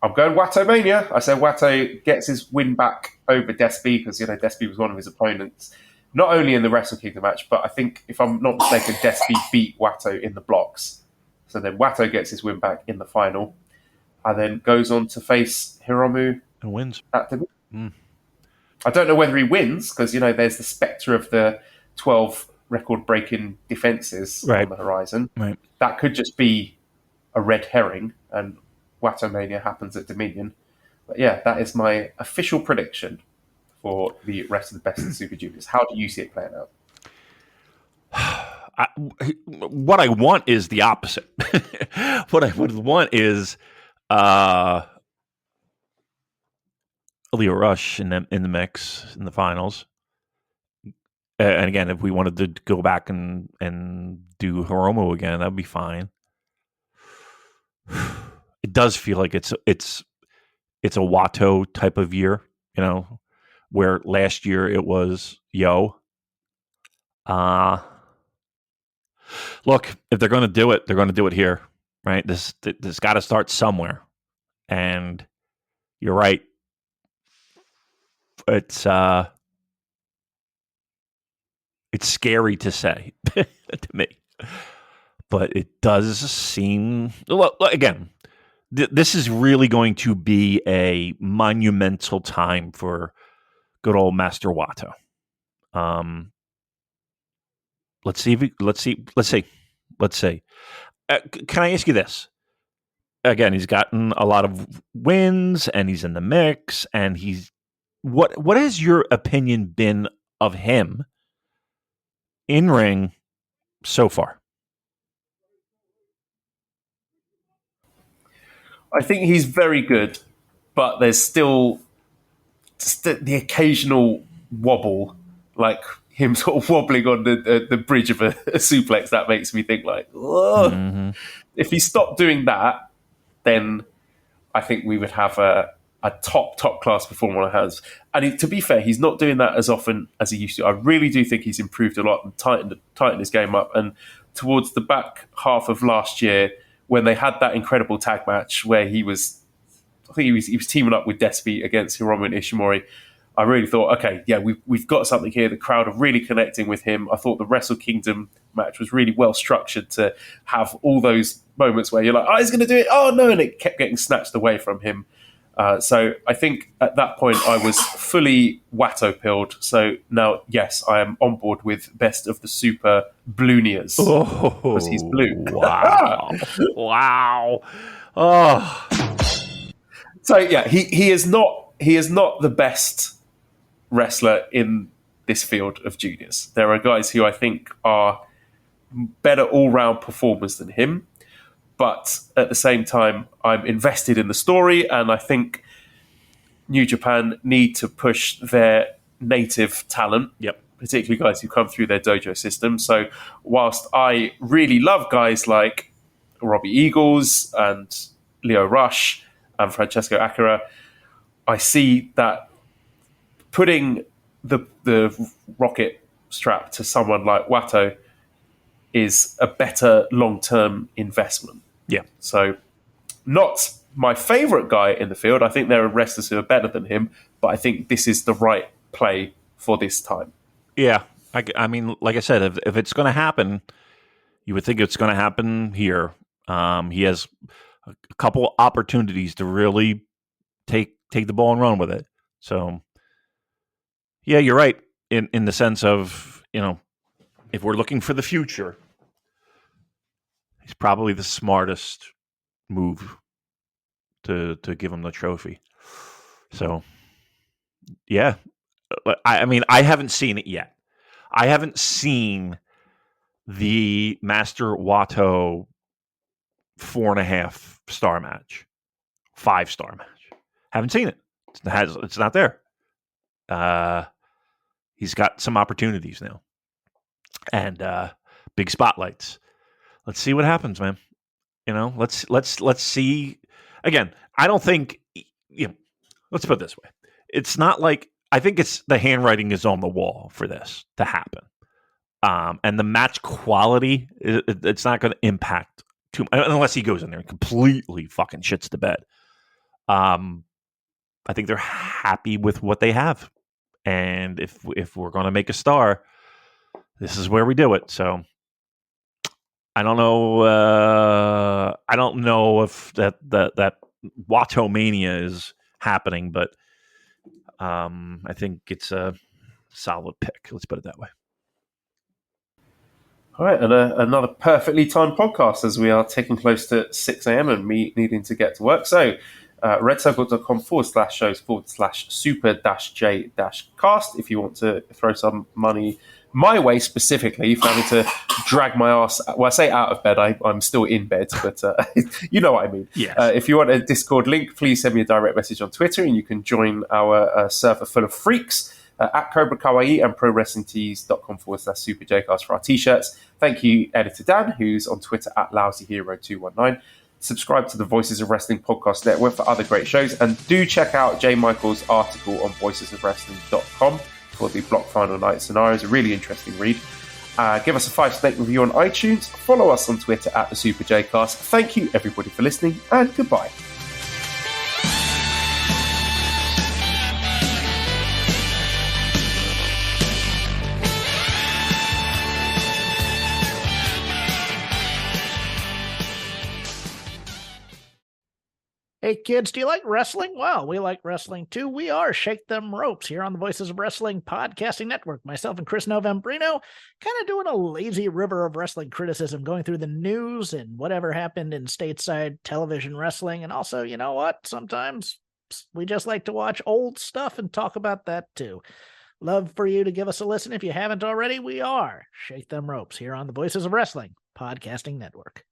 I'm going Wato Mania. I said Wato gets his win back over Despy because, Despy was one of his opponents, not only in the Wrestle Kingdom match, but I think, if I'm not mistaken, Despy beat Wato in the blocks. So then Wato gets his win back in the final. and then goes on to face Hiromu And wins. at the. I don't know whether he wins because there's the spectre of the 12 record-breaking defenses on the horizon. Right. That could just be a red herring, and Watomania happens at Dominion. But yeah, that is my official prediction for the rest of the Best of the Super Juniors. How do you see it playing out? What I want is the opposite. What I would want is Leo Rush in the mix in the finals. And again, if we wanted to go back and do Hiromu again, that'd be fine. It does feel like it's a Wato type of year, where last year it was Yo. Look, if they're going to do it, they're going to do it here, right? This got to start somewhere, and you're right. It's scary to say to me, but it does seem. Well, again, this is really going to be a monumental time for good old Master Wato. Let's see. Can I ask you this? Again, he's gotten a lot of wins, and he's in the mix. And he's what has your opinion been of him in ring so far? I think he's very good, but there's still the occasional wobble, like him sort of wobbling on the bridge of a suplex. That makes me think like, if he stopped doing that, then I think we would have a top class performer on our hands. And to be fair, he's not doing that as often as he used to. I really do think he's improved a lot and tightened his game up. And towards the back half of last year, when they had that incredible tag match where he was teaming up with Despy against Hiromu and Ishimori, I really thought, okay, yeah, we've got something here. The crowd are really connecting with him. I thought the Wrestle Kingdom match was really well structured to have all those moments where you're like, oh, he's going to do it. Oh, no. And it kept getting snatched away from him. So I think at that point I was fully Wato-pilled. So now, yes, I am on board with Best of the Super Blooniers. Because he's blue. Wow. Wow. Oh. So yeah, he is not the best wrestler in this field of juniors. There are guys who I think are better all-round performers than him. But at the same time, I'm invested in the story, and I think New Japan need to push their native talent, particularly guys who come through their dojo system. So whilst I really love guys like Robbie Eagles and Leo Rush and Francesco Akira, I see that putting the rocket strap to someone like Wato is a better long-term investment. Yeah. So not my favorite guy in the field. I think there are wrestlers who are better than him, but I think this is the right play for this time. Yeah. I mean, like I said, if it's going to happen, you would think it's going to happen here. He has a couple opportunities to really take the ball and run with it. So, yeah, you're right in the sense of, if we're looking for the future, he's probably the smartest move to give him the trophy. So, yeah. I mean, I haven't seen it yet. I haven't seen the Master Wato 4.5-star match, 5-star match. Haven't seen it. It's not there. He's got some opportunities now, and big spotlights. Let's see what happens, man. Let's see. Again, I don't think. Let's put it this way. It's not like I think it's the handwriting is on the wall for this to happen, and the match quality it's not going to impact too much unless he goes in there and completely fucking shits the bed. I think they're happy with what they have, and if we're going to make a star, this is where we do it. So. I don't know. I don't know if that Wato-mania is happening, but I think it's a solid pick. Let's put it that way. All right, and another perfectly timed podcast as we are taking close to 6 a.m. and me needing to get to work. So, redcircle.com/shows/super-j-cast if you want to throw some money my way specifically for having to drag my ass. Well, I say out of bed, I'm still in bed, but you know what I mean. Yes. If you want a Discord link, please send me a direct message on Twitter and you can join our server full of freaks. At Cobra Kawaii and ProWrestlingTees.com/SuperJcast for our t-shirts. Thank you, Editor Dan, who's on Twitter at LousyHero219. Subscribe to the Voices of Wrestling Podcast Network for other great shows. And do check out Jay Michael's article on voicesofwrestling.com for the Block Final Night scenarios. A really interesting read. Give us a 5-star review on iTunes. Follow us on Twitter at the SuperJcast. Thank you, everybody, for listening, and goodbye. Hey kids, do you like wrestling? Well, we like wrestling too. We are Shake Them Ropes here on the Voices of Wrestling Podcasting Network. Myself and Chris Novembrino kind of doing a lazy river of wrestling criticism, going through the news and whatever happened in stateside television wrestling. And also, you know what? Sometimes we just like to watch old stuff and talk about that too. Love for you to give us a listen. If you haven't already, we are Shake Them Ropes here on the Voices of Wrestling Podcasting Network.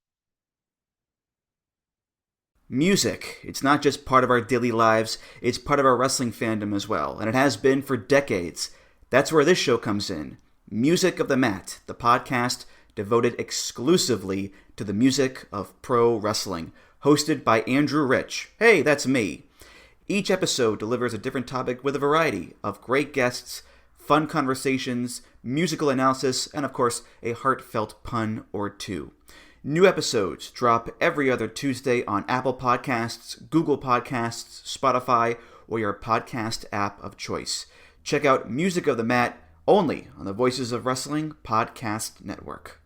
Music. It's not just part of our daily lives, it's part of our wrestling fandom as well, and it has been for decades. That's where this show comes in. Music of the Mat, the podcast devoted exclusively to the music of pro wrestling, hosted by Andrew Rich. Hey, that's me. Each episode delivers a different topic with a variety of great guests, fun conversations, musical analysis, and of course, a heartfelt pun or two. New episodes drop every other Tuesday on Apple Podcasts, Google Podcasts, Spotify, or your podcast app of choice. Check out Music of the Mat only on the Voices of Wrestling Podcast Network.